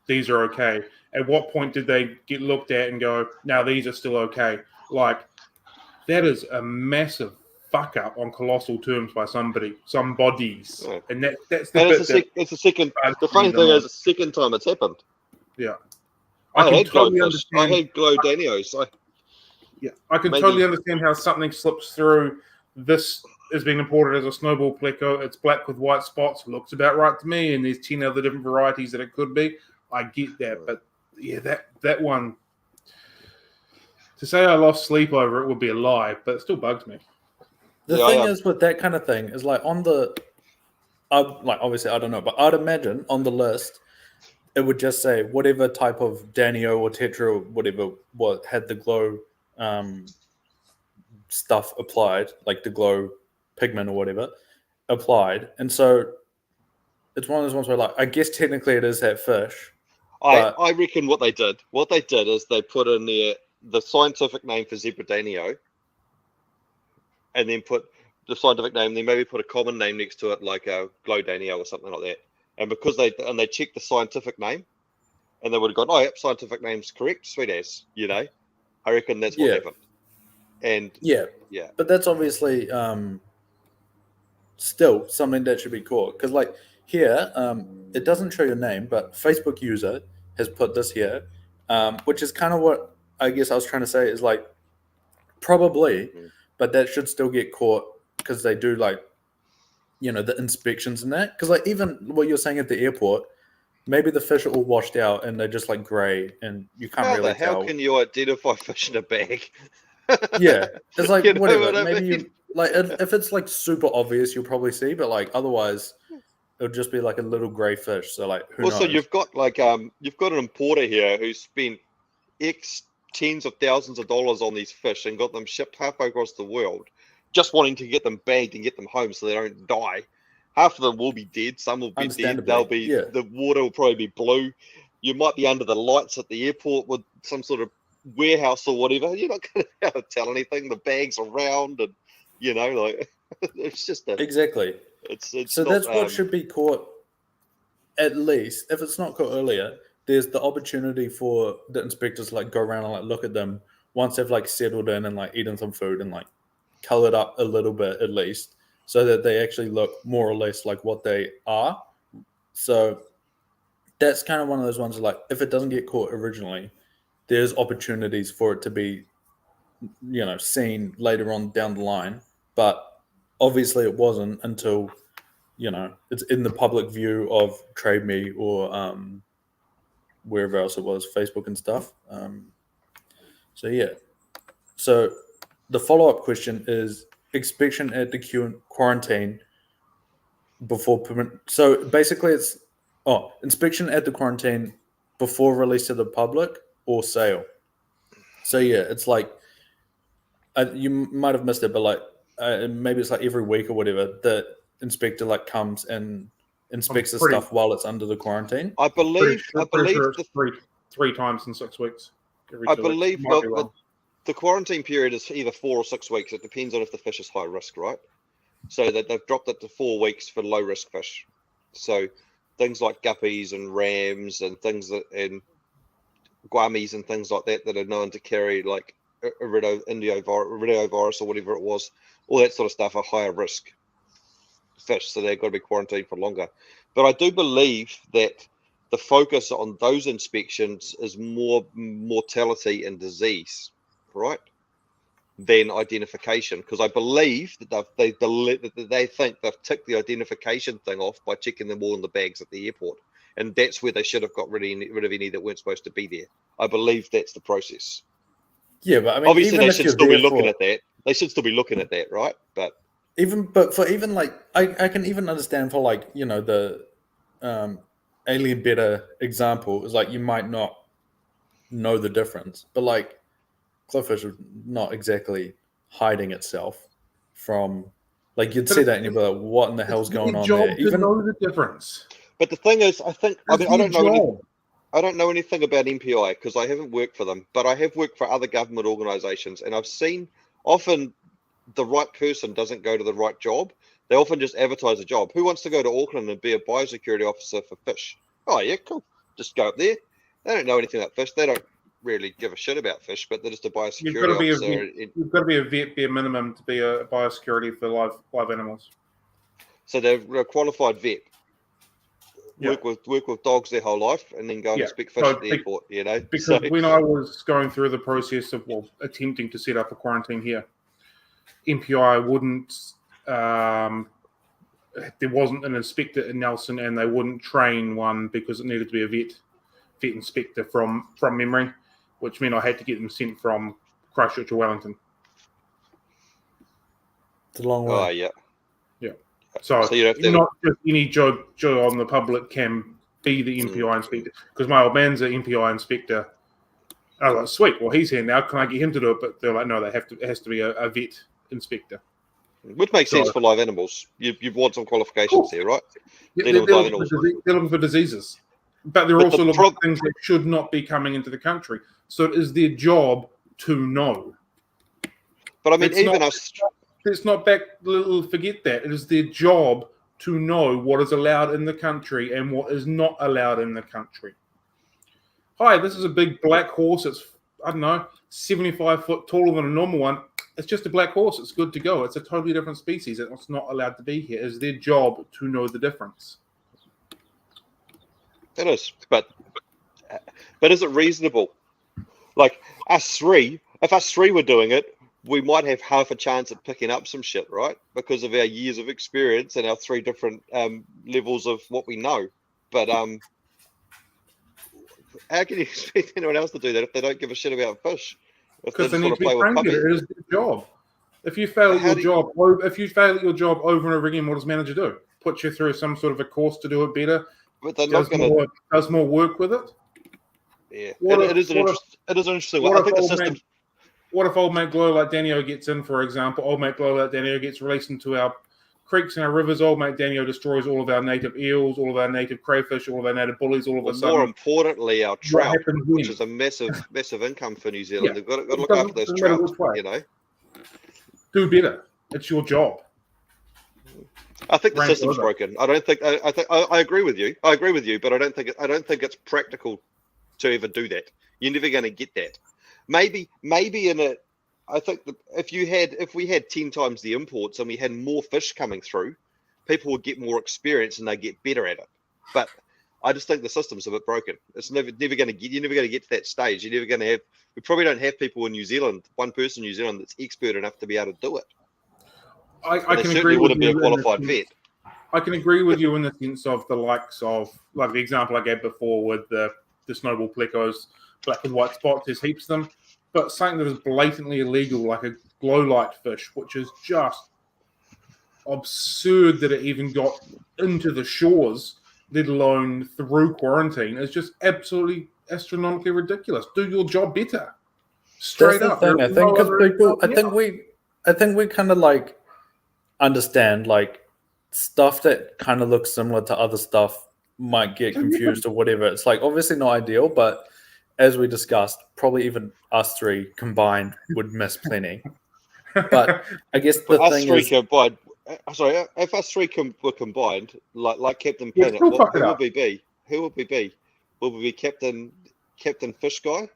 these are okay? At what point did they get looked at and go, no, these are still okay? Like, that is a massive fuck up on colossal terms by some bodies.
Yeah.
And that's
the bit it's a second. The funny thing is, the second time it's happened.
Yeah.
I had glow Danios.
I can totally understand how something slips through. This is being imported as a snowball pleco. It's black with white spots. Looks about right to me. And there's 10 other different varieties that it could be. I get that. But yeah, that one, to say I lost sleep over it would be a lie, but it still bugs me.
The thing is with that kind of thing is like on the obviously I don't know, but I'd imagine on the list it would just say whatever type of Danio or Tetra or whatever had the glow stuff applied, like the glow pigment or whatever applied, and so it's one of those ones where, like, I guess technically it is that fish.
I reckon what they did is they put in there the scientific name for Zebra Danio, and then put the scientific name, then maybe put a common name next to it, like a Glow Danio or something like that. And because they checked the scientific name, and they would have gone, oh, yep, scientific name's correct, sweet as, I reckon that's what happened. And
yeah, but that's obviously still something that should be caught, because like here, it doesn't show your name, but Facebook user has put this here, which is kind of what I guess I was trying to say is like probably, but that should still get caught because they do like, the inspections and that. Because like even what you're saying at the airport, maybe the fish are all washed out and they're just like grey and you can't really tell.
How can you identify fish in a bag?
Yeah, it's like whatever.
What
maybe you like if it's like super obvious, you'll probably see, but like otherwise, it'll just be like a little grey fish. So like, who knows?
You've got like you've got an importer here who spent X tens of thousands of dollars on these fish and got them shipped halfway across the world, just wanting to get them bagged and get them home so they don't die. Half of them will be dead. Some will be dead. They'll be the water will probably be blue. You might be under the lights at the airport with some sort of warehouse or whatever. You're not going to be able to tell anything. The bags are round, and like it's just
exactly.
It's
so not, that's what should be caught. At least if it's not caught earlier, there's the opportunity for the inspectors to like go around and like look at them once they've like settled in and like eaten some food and like colored up a little bit at least, so that they actually look more or less like what they are. So that's kind of one of those ones like if it doesn't get caught originally, there's opportunities for it to be, seen later on down the line. But obviously it wasn't until, it's in the public view of Trade Me or wherever else it was, Facebook and stuff. So the follow-up question is inspection at the quarantine before permit. So basically it's inspection at the quarantine before release to the public or sale. So it's like you might have missed it, but like maybe it's like every week or whatever the inspector like comes and inspects the stuff while it's under the quarantine.
I believe
it's three times in 6 weeks.
I believe the quarantine period is either 4 or 6 weeks. It depends on if the fish is high risk, right? So that they've dropped it to 4 weeks for low risk fish. So things like guppies and rams and things and guamis and things like that are known to carry like iridovirus or whatever it was, all that sort of stuff are higher risk fish, so they've got to be quarantined for longer. But I do believe that the focus on those inspections is more mortality and disease, right, than identification, because I believe that they think they've ticked the identification thing off by checking them all in the bags at the airport, and that's where they should have got rid of any that weren't supposed to be there. I believe that's the process.
Yeah, but I mean,
obviously they should still be looking at that. They should still be looking at that, right? But
like I can even understand for like the alien betta example is like you might not know the difference, but like clifffish is not exactly hiding itself from like you'd see that and you'd be like, what in the hell's going on there?
Even know the difference.
But the thing is, I don't know anything about MPI because I haven't worked for them, but I have worked for other government organisations, and I've seen often the right person doesn't go to the right job. They often just advertise a job. Who wants to go to Auckland and be a biosecurity officer for fish? Oh yeah, cool. Just go up there. They don't know anything about fish. They don't really give a shit about fish, but they're just a biosecurity officer.
You've got to be a vet, be a minimum to be a biosecurity for live animals.
So they're a qualified vet. Work with dogs their whole life, and then go and inspect fish at the airport.
Because when I was going through the process of attempting to set up a quarantine here, MPI wouldn't. There wasn't an inspector in Nelson, and they wouldn't train one because it needed to be a vet inspector from memory, which meant I had to get them sent from Christchurch or Wellington.
It's a long way.
Oh yeah.
So
you have to
not just any Joe on the public can be the MPI inspector. Because my old man's an MPI inspector. I was like, sweet, well, he's here now. Can I get him to do it? But they're like, no, it has to be a vet inspector.
Which makes sense for live animals. You want some qualifications here, right?
They're looking for diseases. But they're also looking for things that should not be coming into the country. So it is their job to know.
But I mean,
let's not forget that. It is their job to know what is allowed in the country and what is not allowed in the country. Hi, this is a big black horse. It's, 75 foot taller than a normal one. It's just a black horse. It's good to go. It's a totally different species. It's not allowed to be here. It's their job to know the difference.
It is. But is it reasonable? Like us three, if us three were doing it, we might have half a chance at picking up some shit, right? Because of our years of experience and our three different levels of what we know. But how can you expect anyone else to do that if they don't give a shit about fish?
Because they need to be trained. It is their job. If you fail at your job over and over again, what does manager do? Put you through some sort of a course to do it better?
But they're not going to
does more work with it.
Yeah, it is an interesting one. I think the system.
What if old mate Glow like Danio gets in, for example? Old mate Glow like Danio gets released into our creeks and our rivers. Old mate Danio destroys all of our native eels, all of our native crayfish, all of our native bullies. All of a sudden,
more importantly, our trout, which is a massive income for New Zealand. They've got to look after those trout.
Do better. It's your job.
I think the system's broken. I agree with you. I agree with you, but I don't think it's practical to ever do that. You're never going to get that. Maybe I think that if we had 10 times the imports and we had more fish coming through, people would get more experience and they get better at it. But I just think the system's a bit broken. It's never going to get. You're never going to get to that stage. You're never going to have. We probably don't have people in New Zealand, one person in New Zealand that's expert enough to be able to do it.
I can agree.
Wouldn't be a qualified vet.
I can agree with you in the sense of the likes of, like the example I gave before with the snowball plecos, black and white spots. There's heaps of them, but something that is blatantly illegal, like a glow light fish, which is just absurd that it even got into the shores, let alone through quarantine, is just absolutely astronomically ridiculous. Do your job better. Straight up.
Thing. I think we kind of like understand like stuff that kind of looks similar to other stuff might get confused or whatever. It's like obviously not ideal, but as we discussed, probably even us three combined would miss plenty. But I guess the thing is,
if us three were combined, like Captain Planet, who would we be? Who would we be? Will we be Captain Fish Guy?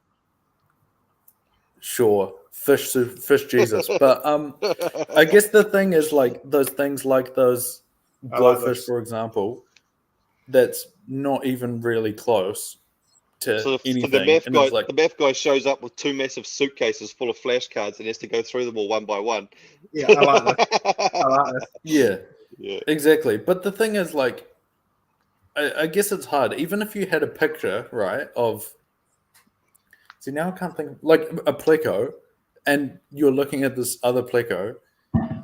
Sure, fish Jesus. But I guess the thing is like those things like those glowfish, for example, that's not even really close to anything.
The math guy shows up with 2 massive suitcases full of flashcards and has to go through them all one by one.
Yeah, I like that.
Yeah, exactly. But the thing is, like, I guess it's hard. Even if you had a picture, right, of... See, now I can't think... Like, a pleco, and you're looking at this other pleco,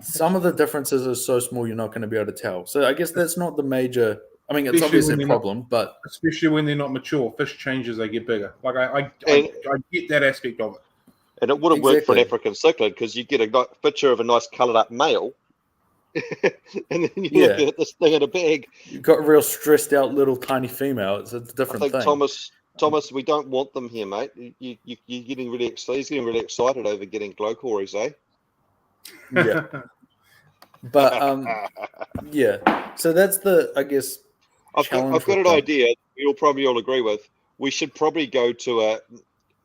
some of the differences are so small you're not going to be able to tell. So I guess that's not the major... I mean, it's obviously a problem, but... Especially
when they're not mature. Fish change as they get bigger. Like, I get that aspect of it.
And it wouldn't work for an African cichlid because you get a picture of a nice coloured up male and then you look at this thing in a bag.
You've got a real stressed out little tiny female. It's a different thing.
Thomas, we don't want them here, mate. You're getting really excited. He's getting really excited over getting glow cories, eh?
Yeah. But, yeah. So that's the, I guess...
I've got an idea you'll probably all agree with. We should probably go to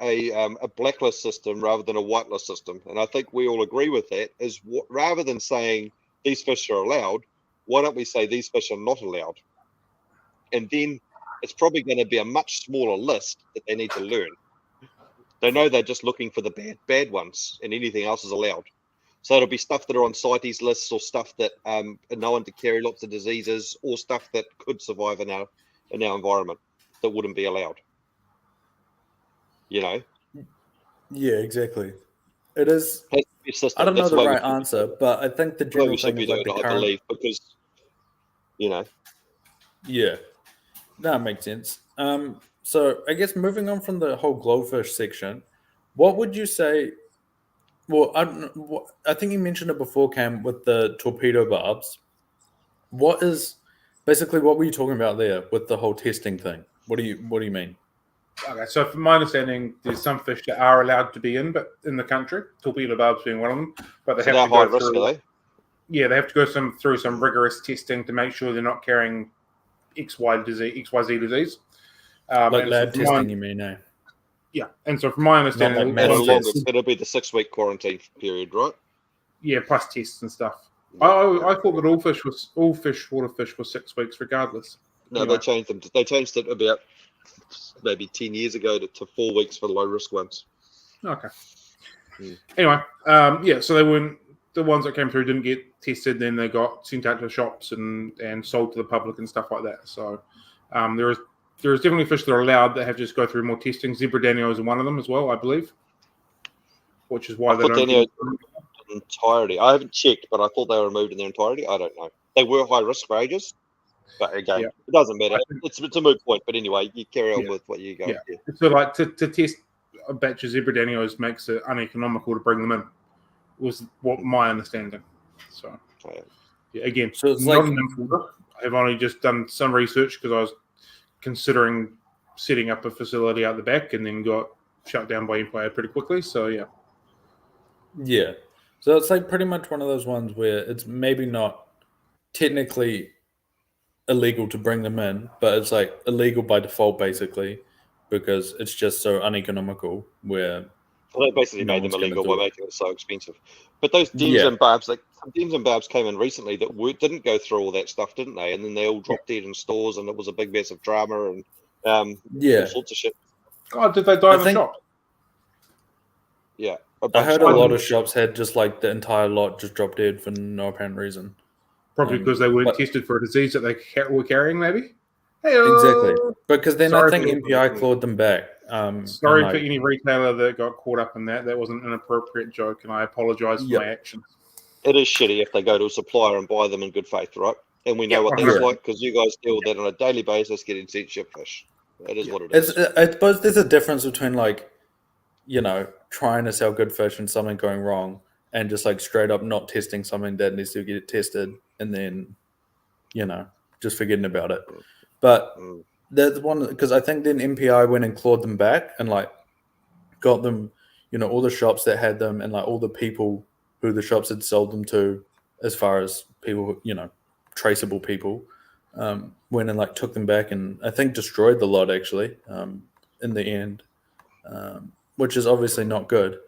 a blacklist system rather than a whitelist system. And I think we all agree with that, is rather than saying these fish are allowed, why don't we say these fish are not allowed? And then it's probably going to be a much smaller list that they need to learn. They know they're just looking for the bad ones and anything else is allowed. So it'll be stuff that are on CITES lists or stuff that are known to carry lots of diseases or stuff that could survive in our environment that wouldn't be allowed. You know?
Yeah, exactly. It is. I don't know the right answer, but I think the general thing is like
I believe, because
Yeah, that makes sense. So I guess moving on from the whole glowfish section, what would you say? Well, I think you mentioned it before, Cam, with the torpedo barbs. What is basically what were you talking about there with the whole testing thing? What do you mean?
Okay, so from my understanding, there's some fish that are allowed to be in, but in the country, torpedo barbs being one of them. But they have to go through. Are they? Yeah, they have to go through some rigorous testing to make sure they're not carrying XYZ disease.
Like lab testing, you mean? No.
Yeah, and so from my understanding,
it'll be the 6-week quarantine period, right?
Yeah, plus tests and stuff. I thought that all water fish were 6 weeks regardless.
No, anyway. They changed it about maybe 10 years ago to 4 weeks for low risk ones.
Okay. Anyway, so they weren't the ones that came through didn't get tested. Then they got sent out to shops and sold to the public and stuff like that. So there is definitely fish that are allowed that have just go through more testing. Zebra Danio is one of them as well, I believe. Which is why they don't.
In entirety. I haven't checked, but I thought they were removed in their entirety. I don't know. They were high risk for ages, but again, it doesn't matter. It's a moot point. But anyway, you carry on with what you go.
Yeah. So like to test a batch of Zebra Danios makes it uneconomical to bring them in. Was what my understanding. So again,
so it's like
I've only just done some research because I was considering setting up a facility out the back, and then got shut down by Empire pretty quickly. So
yeah. So it's like pretty much one of those ones where it's maybe not technically illegal to bring them in, but it's like illegal by default, basically, because it's just so uneconomical. Where
they basically made them illegal by making it so expensive. But those Dems and Barbs, like some Dems and Barbs came in recently that didn't go through all that stuff, didn't they? And then they all dropped dead in stores, and it was a big mess of drama and all sorts of shit.
God, did they die in the shop?
Yeah.
I heard a lot of shops had just like the entire lot just dropped dead for no apparent reason.
Probably because they weren't tested for a disease that they were carrying, maybe?
Hey-o! Exactly. Because then I think MPI clawed them back.
Sorry for any retailer that got caught up in that. That wasn't an appropriate joke, and I apologise for my actions.
It is shitty if they go to a supplier and buy them in good faith, right? And we know what that's like because you guys deal with that on a daily basis getting sent ship fish. That is what it is.
I suppose there's a difference between like, trying to sell good fish and something going wrong, and just like straight up not testing something that needs to get tested, and then, just forgetting about it. But that's one, because I think then MPI went and clawed them back and like got them, all the shops that had them and like all the people who the shops had sold them to, as far as people, traceable people, went and like took them back and I think destroyed the lot actually in the end. Which is obviously not good.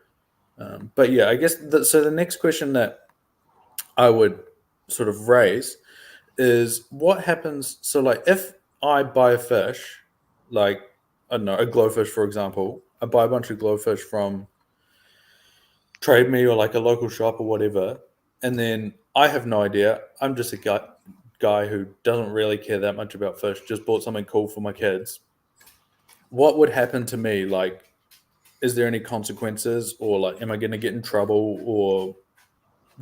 But yeah, I guess, so the next question that I would sort of raise is what happens, so like if I buy a fish, like, I don't know, a glowfish, for example, I buy a bunch of glowfish from Trade Me or like a local shop or whatever, and then I have no idea, I'm just a guy who doesn't really care that much about fish, just bought something cool for my kids. What would happen to me? Like, is there any consequences, or like, am I going to get in trouble or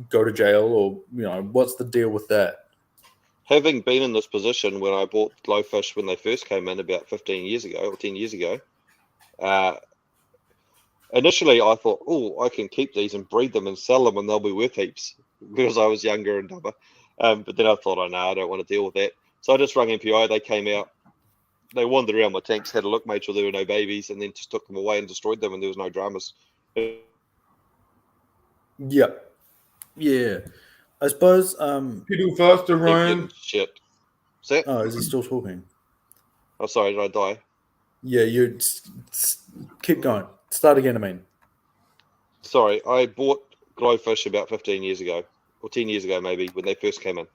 go to jail, or, what's the deal with that?
Having been in this position when I bought glowfish when they first came in about 15 years ago or 10 years ago, initially I thought, I can keep these and breed them and sell them and they'll be worth heaps because I was younger and dumber. But then I thought, I don't want to deal with that. So I just rang MPI. They came out. They wandered around my tanks, had a look, made sure there were no babies, and then just took them away and destroyed them, and there was no dramas.
Yeah. I suppose.
People faster, Ryan.
Shit. Is that?
Is he still talking?
Oh, sorry, did I die?
Yeah, you keep going. Start again, I mean.
Sorry, I bought glowfish about 15 years ago, or 10 years ago maybe, when they first came in.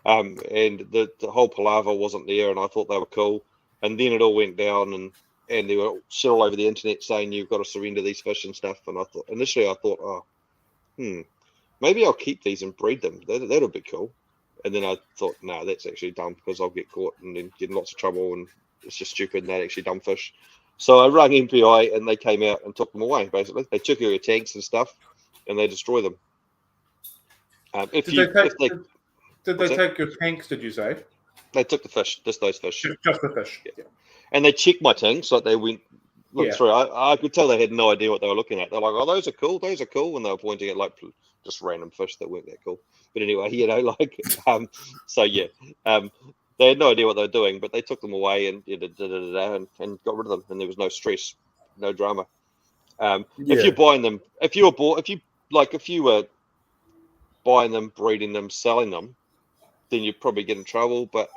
And the whole palaver wasn't there, and I thought they were cool. And then it all went down, and they were still all over the internet saying you've got to surrender these fish and stuff. And initially I thought, maybe I'll keep these and breed them. That'll be cool. And then I thought, no, that's actually dumb because I'll get caught and then get in lots of trouble, and it's just stupid and they're actually dumb fish. So I rang MPI and they came out and took them away, basically. They took your tanks and stuff and they destroy them.
Did Did they take your tanks, did you say?
They took the fish, just those fish.
Just the fish.
Yeah. And they checked my tanks, like they went looked through. I could tell they had no idea what they were looking at. They're like, "Oh, those are cool. Those are cool," and they were pointing at like just random fish that weren't that cool. But anyway, so yeah, they had no idea what they were doing, but they took them away and and got rid of them, and there was no stress, no drama. If you're buying them, if you were buying them, breeding them, selling them, then you'd probably get in trouble. But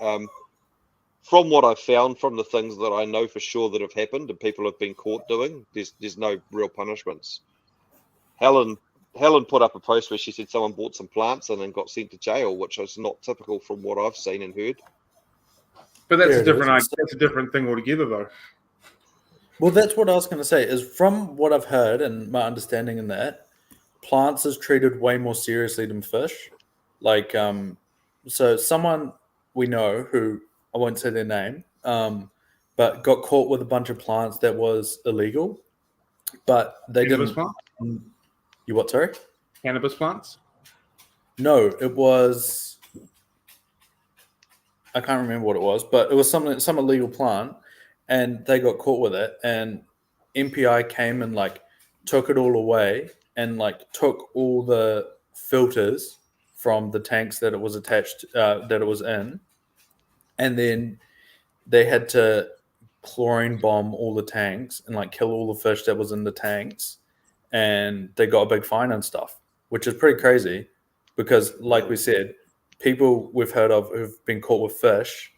from what I've found, from the things that I know for sure that have happened and people have been caught doing, there's no real punishments. Helen put up a post where she said someone bought some plants and then got sent to jail, which is not typical from what I've seen and heard.
But that's a different thing altogether, though.
Well, that's what I was going to say. Is from what I've heard and my understanding in that, plants is treated way more seriously than fish. Like, so someone we know who, I won't say their name, but got caught with a bunch of plants that was illegal, but they
Cannabis
didn't.
Plants?
You what? Sorry.
Cannabis plants?
No, it was. I can't remember what it was, but it was some illegal plant, and they got caught with it. And MPI came and like took it all away and like took all the filters from the tanks that it was attached, that it was in. And then they had to chlorine bomb all the tanks and like kill all the fish that was in the tanks. And they got a big fine and stuff, which is pretty crazy because, like we said, people we've heard of who've been caught with fish,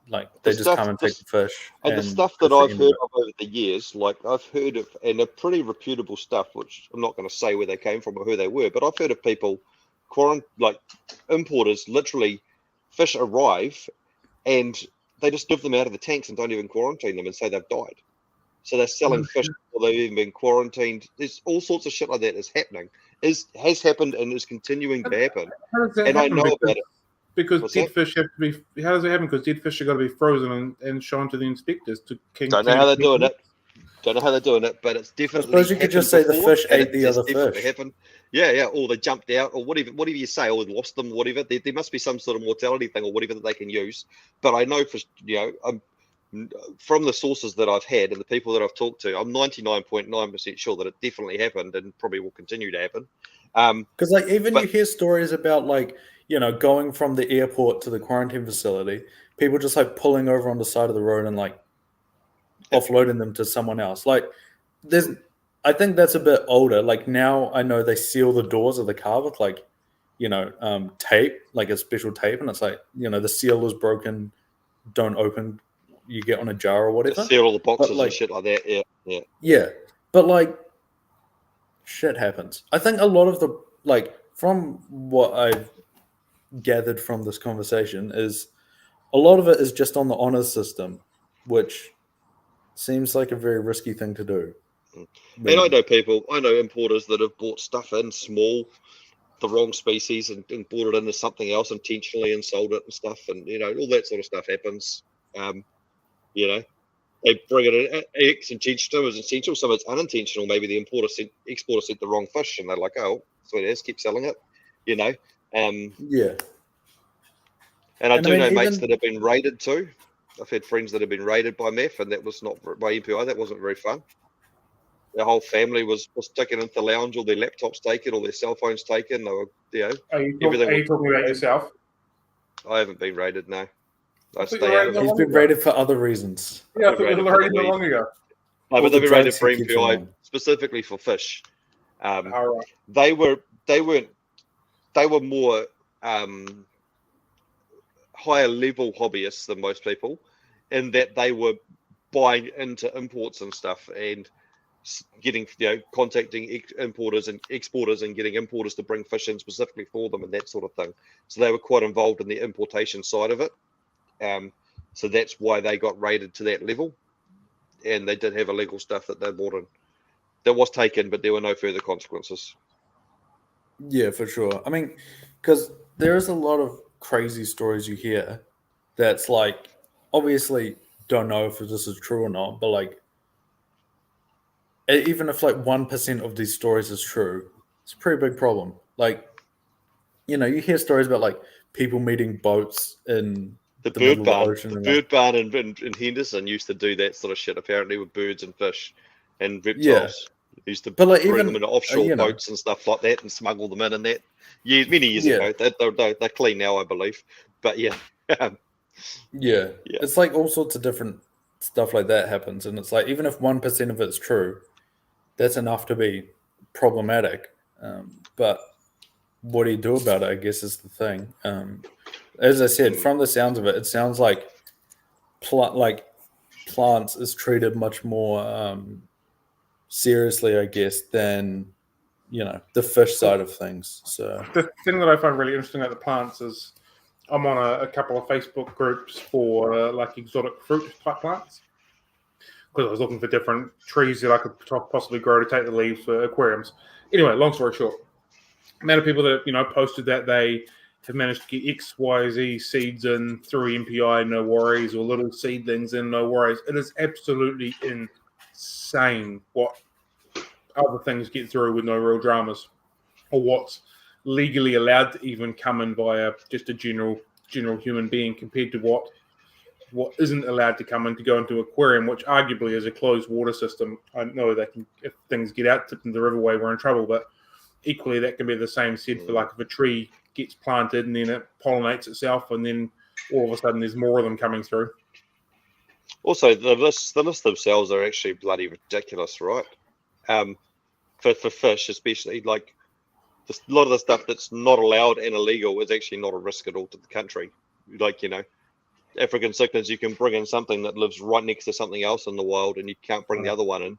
like they just come and take the fish.
And the stuff that I've heard of over the years, like I've heard of, and a pretty reputable stuff, which I'm not going to say where they came from or who they were, but I've heard of people, like importers, literally fish arrive and they just lift them out of the tanks and don't even quarantine them and say they've died. So they're selling fish before they've even been quarantined. There's all sorts of shit like that is happening, has happened and is continuing to happen. And I know about it.
Because dead fish have to be. How does it happen? Because dead fish are got to be frozen and shown to the inspectors to.
Don't know how they're doing it. Don't know how they're doing it, but it's definitely.
I suppose you could just say the fish ate the other fish.
Happened. Yeah, or they jumped out, or whatever you say, or they lost them, whatever. There must be some sort of mortality thing or whatever that they can use. But I know for from the sources that I've had and the people that I've talked to, I'm 99.9% sure that it definitely happened and probably will continue to happen.
Because like even you hear stories about like going from the airport to the quarantine facility, people just like pulling over on the side of the road and like offloading them to someone else. Like I think that's a bit older. Like now I know they seal the doors of the car with like, tape, like a special tape. And it's like, the seal is broken. Don't open. You get on a jar or whatever.
Seal all the boxes and shit like that.
Yeah. But like shit happens. I think a lot of the, like from what I've gathered from this conversation is a lot of it is just on the honors system, which seems like a very risky thing to do.
And I know importers that have bought stuff in small, the wrong species, and bought it into something else intentionally and sold it and stuff, and all that sort of stuff happens. They bring it in. It's intentional, it's intentional, some it's unintentional. Maybe the exporter sent the wrong fish, and they're like, "Oh, so it is. Keep selling it,"
Yeah.
And I know mates that have been raided too. I've had friends that have been raided by MEF, and that was not by MPI. That wasn't very fun. Their whole family was taken into the lounge, all their laptops taken, all their cell phones taken. They were,
Are you talking about yourself?
I haven't been raided, no. I stay out of it.
He's been raided for other reasons.
Yeah, I thought it was raided long ago.
No, but they've been raided for MPI specifically for fish. They were more higher level hobbyists than most people, in that they were buying into imports and stuff and getting contacting importers and exporters and getting importers to bring fish in specifically for them and that sort of thing. So they were quite involved in the importation side of it. So that's why they got raided to that level, and they did have illegal stuff that they bought in that was taken, but there were no further consequences.
Yeah, for sure. I mean, because there is a lot of crazy stories you hear that's like, obviously don't know if this is true or not, but like, even if like 1% of these stories is true, it's a pretty big problem. Like, you hear stories about like people meeting boats in
the
middle
bird
of
barn.
the ocean.
The bird barn in Henderson used to do that sort of shit, apparently, with birds and fish and reptiles. Used to bring them into offshore boats and stuff like that and smuggle them in and that. Many years ago. They're clean now, I believe. But yeah.
It's like all sorts of different stuff like that happens. And it's like, even if 1% of it's true, that's enough to be problematic. But what do you do about it, I guess, is the thing. As I said, from the sounds of it, it sounds like plants is treated much more seriously, I guess, than the fish side of things. So
the thing that I find really interesting about the plants is I'm on a couple of Facebook groups for like exotic fruit type plants, because I was looking for different trees that I could possibly grow to take the leaves for aquariums. Anyway, long story short, the amount of people that posted that they have managed to get X, Y, Z seeds in through MPI, no worries, or little seedlings in, no worries. It is absolutely insane what other things get through with no real dramas, or what's legally allowed to even come in via just a general human being, compared to what isn't allowed to come in to go into aquarium, which arguably is a closed water system. I know that if things get out tipped in the riverway, we're in trouble, but equally that can be the same said for like if a tree gets planted and then it pollinates itself, and then all of a sudden there's more of them coming through.
Also, the lists themselves are actually bloody ridiculous, right? For fish, especially, like a lot of the stuff that's not allowed and illegal is actually not a risk at all to the country. Like, African cichlids, you can bring in something that lives right next to something else in the wild, and you can't bring the other one in.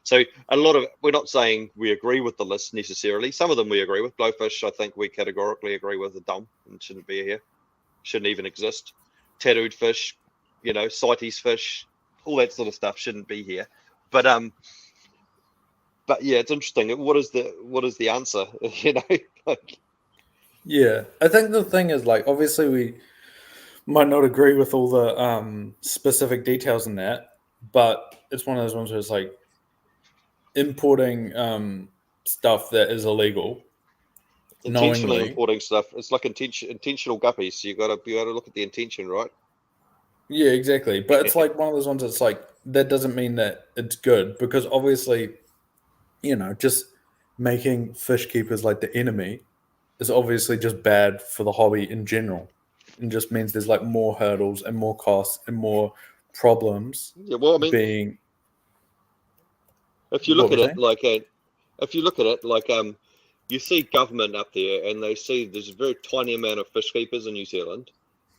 So a lot of, we're not saying we agree with the list necessarily. Some of them we agree with. Blowfish, I think we categorically agree with, are dumb and shouldn't be here, shouldn't even exist. Tattooed fish, CITES fish, all that sort of stuff shouldn't be here. But yeah, it's interesting. What is the answer?
Yeah, I think the thing is, like, obviously we might not agree with all the specific details in that, but it's one of those ones where it's like importing stuff that is illegal.
Intentionally importing stuff. It's like intentional guppies. So you got to look at the intention, right?
Yeah, exactly. But it's like one of those ones that's like, that doesn't mean that it's good, because obviously, just making fish keepers like the enemy is obviously just bad for the hobby in general. It just means there's like more hurdles and more costs and more problems.
Yeah, well, I mean, if you look at it like you see government up there, and they see there's a very tiny amount of fish keepers in New Zealand,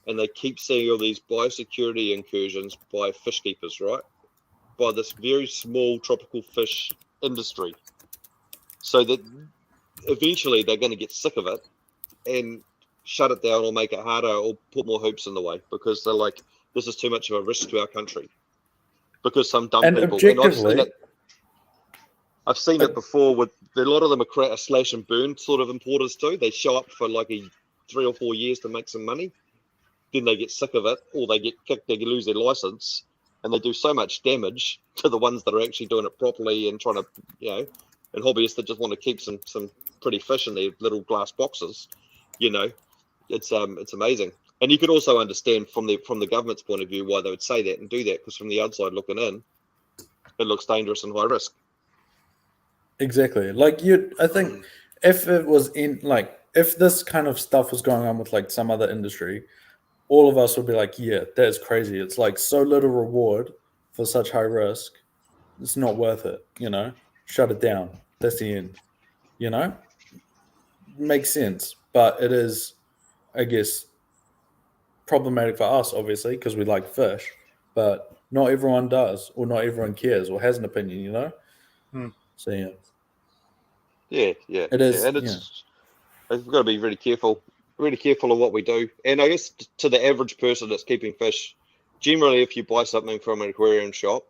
and they keep seeing all these biosecurity incursions by fish keepers, right? By this very small tropical fish industry, so that eventually they're going to get sick of it and shut it down, or make it harder, or put more hoops in the way, because they're like, this is too much of a risk to our country. Because some dumb people, and I've seen it before with a lot of them are slash and burn sort of importers too. They show up for like 3 or 4 years to make some money, then they get sick of it, or they get kicked, they lose their license, and they do so much damage to the ones that are actually doing it properly and trying to, and hobbyists that just want to keep some pretty fish in their little glass boxes. It's amazing. And you could also understand from the government's point of view why they would say that and do that, because from the outside looking in, it looks dangerous and high risk.
Exactly. Like I think if it was if this kind of stuff was going on with like some other industry, all of us would be like, yeah, that's crazy. It's like so little reward for such high risk. It's not worth it, shut it down. That's the end, makes sense. But it is, I guess, problematic for us, obviously, because we like fish, but not everyone does, or not everyone cares or has an opinion, So
yeah, it is, and we've got to be really careful of what we do. And I guess to the average person that's keeping fish, generally, if you buy something from an aquarium shop,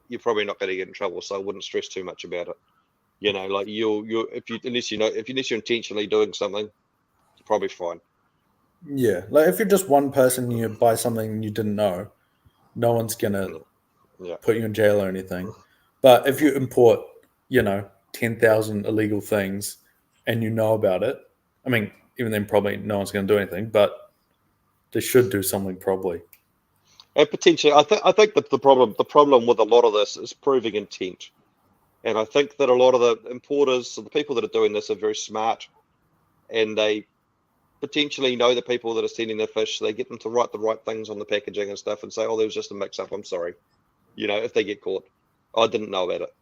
you're probably not going to get in trouble. So I wouldn't stress too much about it. Like unless you're intentionally doing something, you're probably fine.
Yeah, like if you're just one person and you buy something you didn't know, no one's gonna put you in jail or anything. But if you import, 10,000 illegal things and you know about it, I mean, even then probably no one's going to do anything, but they should do something probably.
And potentially, I think that the problem with a lot of this is proving intent. And I think that a lot of the importers, so the people that are doing this, are very smart, and they potentially know the people that are sending their fish. So they get them to write the right things on the packaging and stuff, and say, "Oh, there was just a mix-up. I'm sorry." If they get caught, I didn't know about it,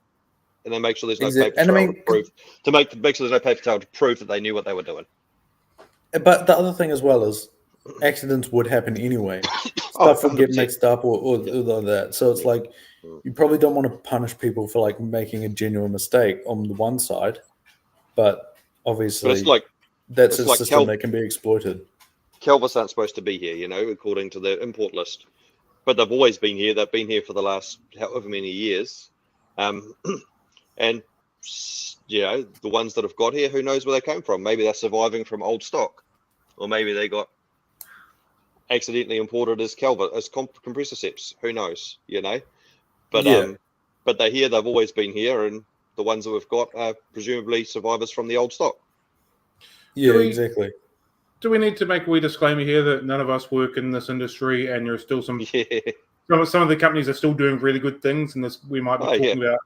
and they make sure there's no paper trail to prove make sure there's no paper trail to prove that they knew what they were doing.
But the other thing as well is accidents would happen anyway. Stuff would get mixed up or that. So it's like you probably don't want to punish people for like making a genuine mistake on the one side, but obviously that's a system that can be exploited.
Calvus aren't supposed to be here, according to the import list, but they've always been here. They've been here for the last however many years, and the ones that have got here, who knows where they came from? Maybe they're surviving from old stock, or maybe they got accidentally imported as compressor seps. Who knows? But but they're here. They've always been here, and the ones that we've got are presumably survivors from the old stock.
Yeah, exactly.
Do we need to make a wee disclaimer here that none of us work in this industry, and there are still some of the companies are still doing really good things, and we might be talking about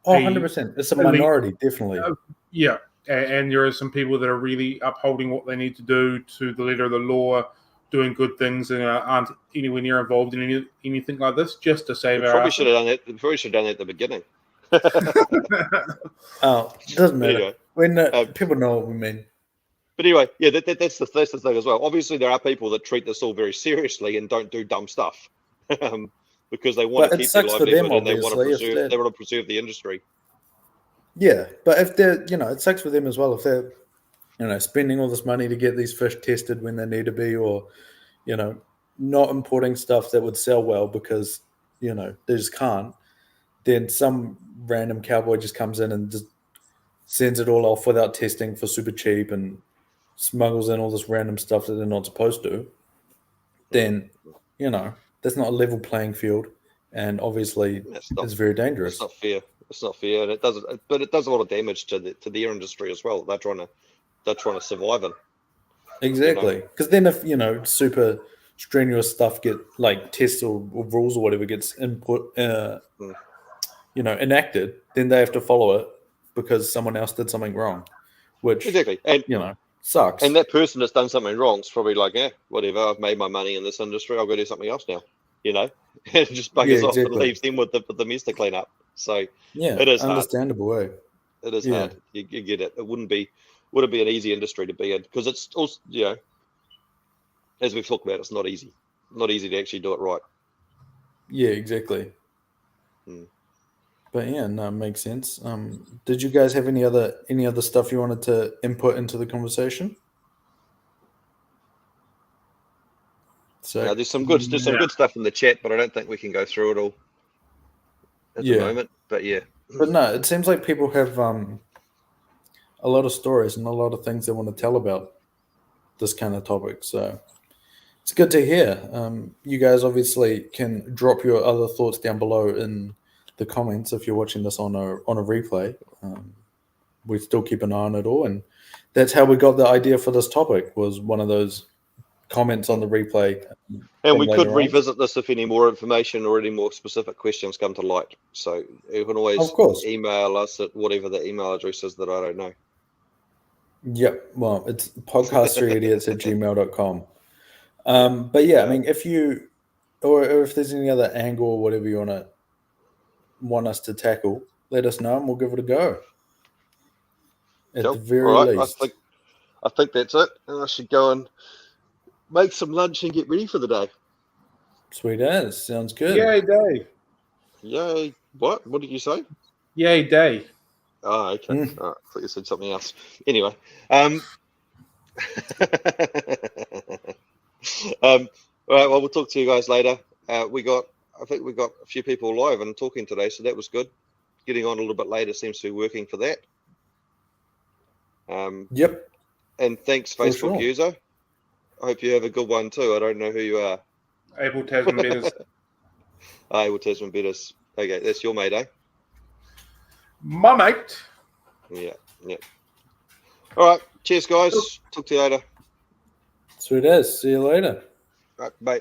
100%. It's a minority, definitely.
And there are some people that are really upholding what they need to do to the letter of the law, doing good things, and aren't anywhere near involved in anything like this, just to save our.
Probably should have done that. Probably should have done that at the beginning.
It doesn't matter. Anyway, people know what we mean.
But anyway, that's the thing as well. Obviously, there are people that treat this all very seriously and don't do dumb stuff because they want to keep their livelihood and they want to preserve the industry.
Yeah, but if they're, it sucks for them as well if they're, spending all this money to get these fish tested when they need to be, or, not importing stuff that would sell well because, they just can't. Then some random cowboy just comes in and just sends it all off without testing for super cheap and smuggles in all this random stuff that they're not supposed to. Then, that's not a level playing field, and obviously it's very dangerous.
It's not fair. It's not fair, and it does a lot of damage to their industry as well. They're trying to survive in.
Exactly, because then if super strenuous stuff get like tests or rules or whatever gets enacted, then they have to follow it because someone else did something wrong, which
exactly, and
sucks.
And that person that's done something wrong is probably like, whatever, I've made my money in this industry, I'll go do something else now, and just buggers off and leaves them with the mess to clean up. So it is
understandable.
Hard. It is hard. You get it. It wouldn't be an easy industry to be in because it's also, as we've talked about, it's not easy. Not easy to actually do it right.
Yeah, exactly. But no, makes sense. Did you guys have any other stuff you wanted to input into the conversation? So
there's some good stuff in the chat, but I don't think we can go through it all at the moment. But
but no, it seems like people have a lot of stories and a lot of things they want to tell about this kind of topic. So it's good to hear. You guys obviously can drop your other thoughts down below in the comments if you're watching this on a replay. We still keep an eye on it all, and that's how we got the idea for this topic, was one of those comments on the replay.
And we could revisit this if any more information or any more specific questions come to light. So you can always email us at whatever the email address is that I don't know.
Yep. Well, it's podcast3idiots@gmail.com. But I mean, if you or if there's any other angle or whatever you want us to tackle, let us know and we'll give it a go. At the very least.
I think that's it. And I should go and make some lunch and get ready for the day.
Sweet as. Sounds good.
Yay, day.
Yay. What? What did you say?
Yay, day.
Oh, okay. All right. I thought you said something else. Anyway. All right, well, we'll talk to you guys later. I think we got a few people live and talking today, so that was good. Getting on a little bit later seems to be working for that.
Yep.
And thanks, Facebook user. I hope you have a good one too. I don't know who you are.
Abel Tasman Betters.
Abel Tasman Betters. Okay, that's your mate, eh?
My mate.
Yeah. All right. Cheers, guys. Talk to you later.
Sweet as. See you later.
Right, bye.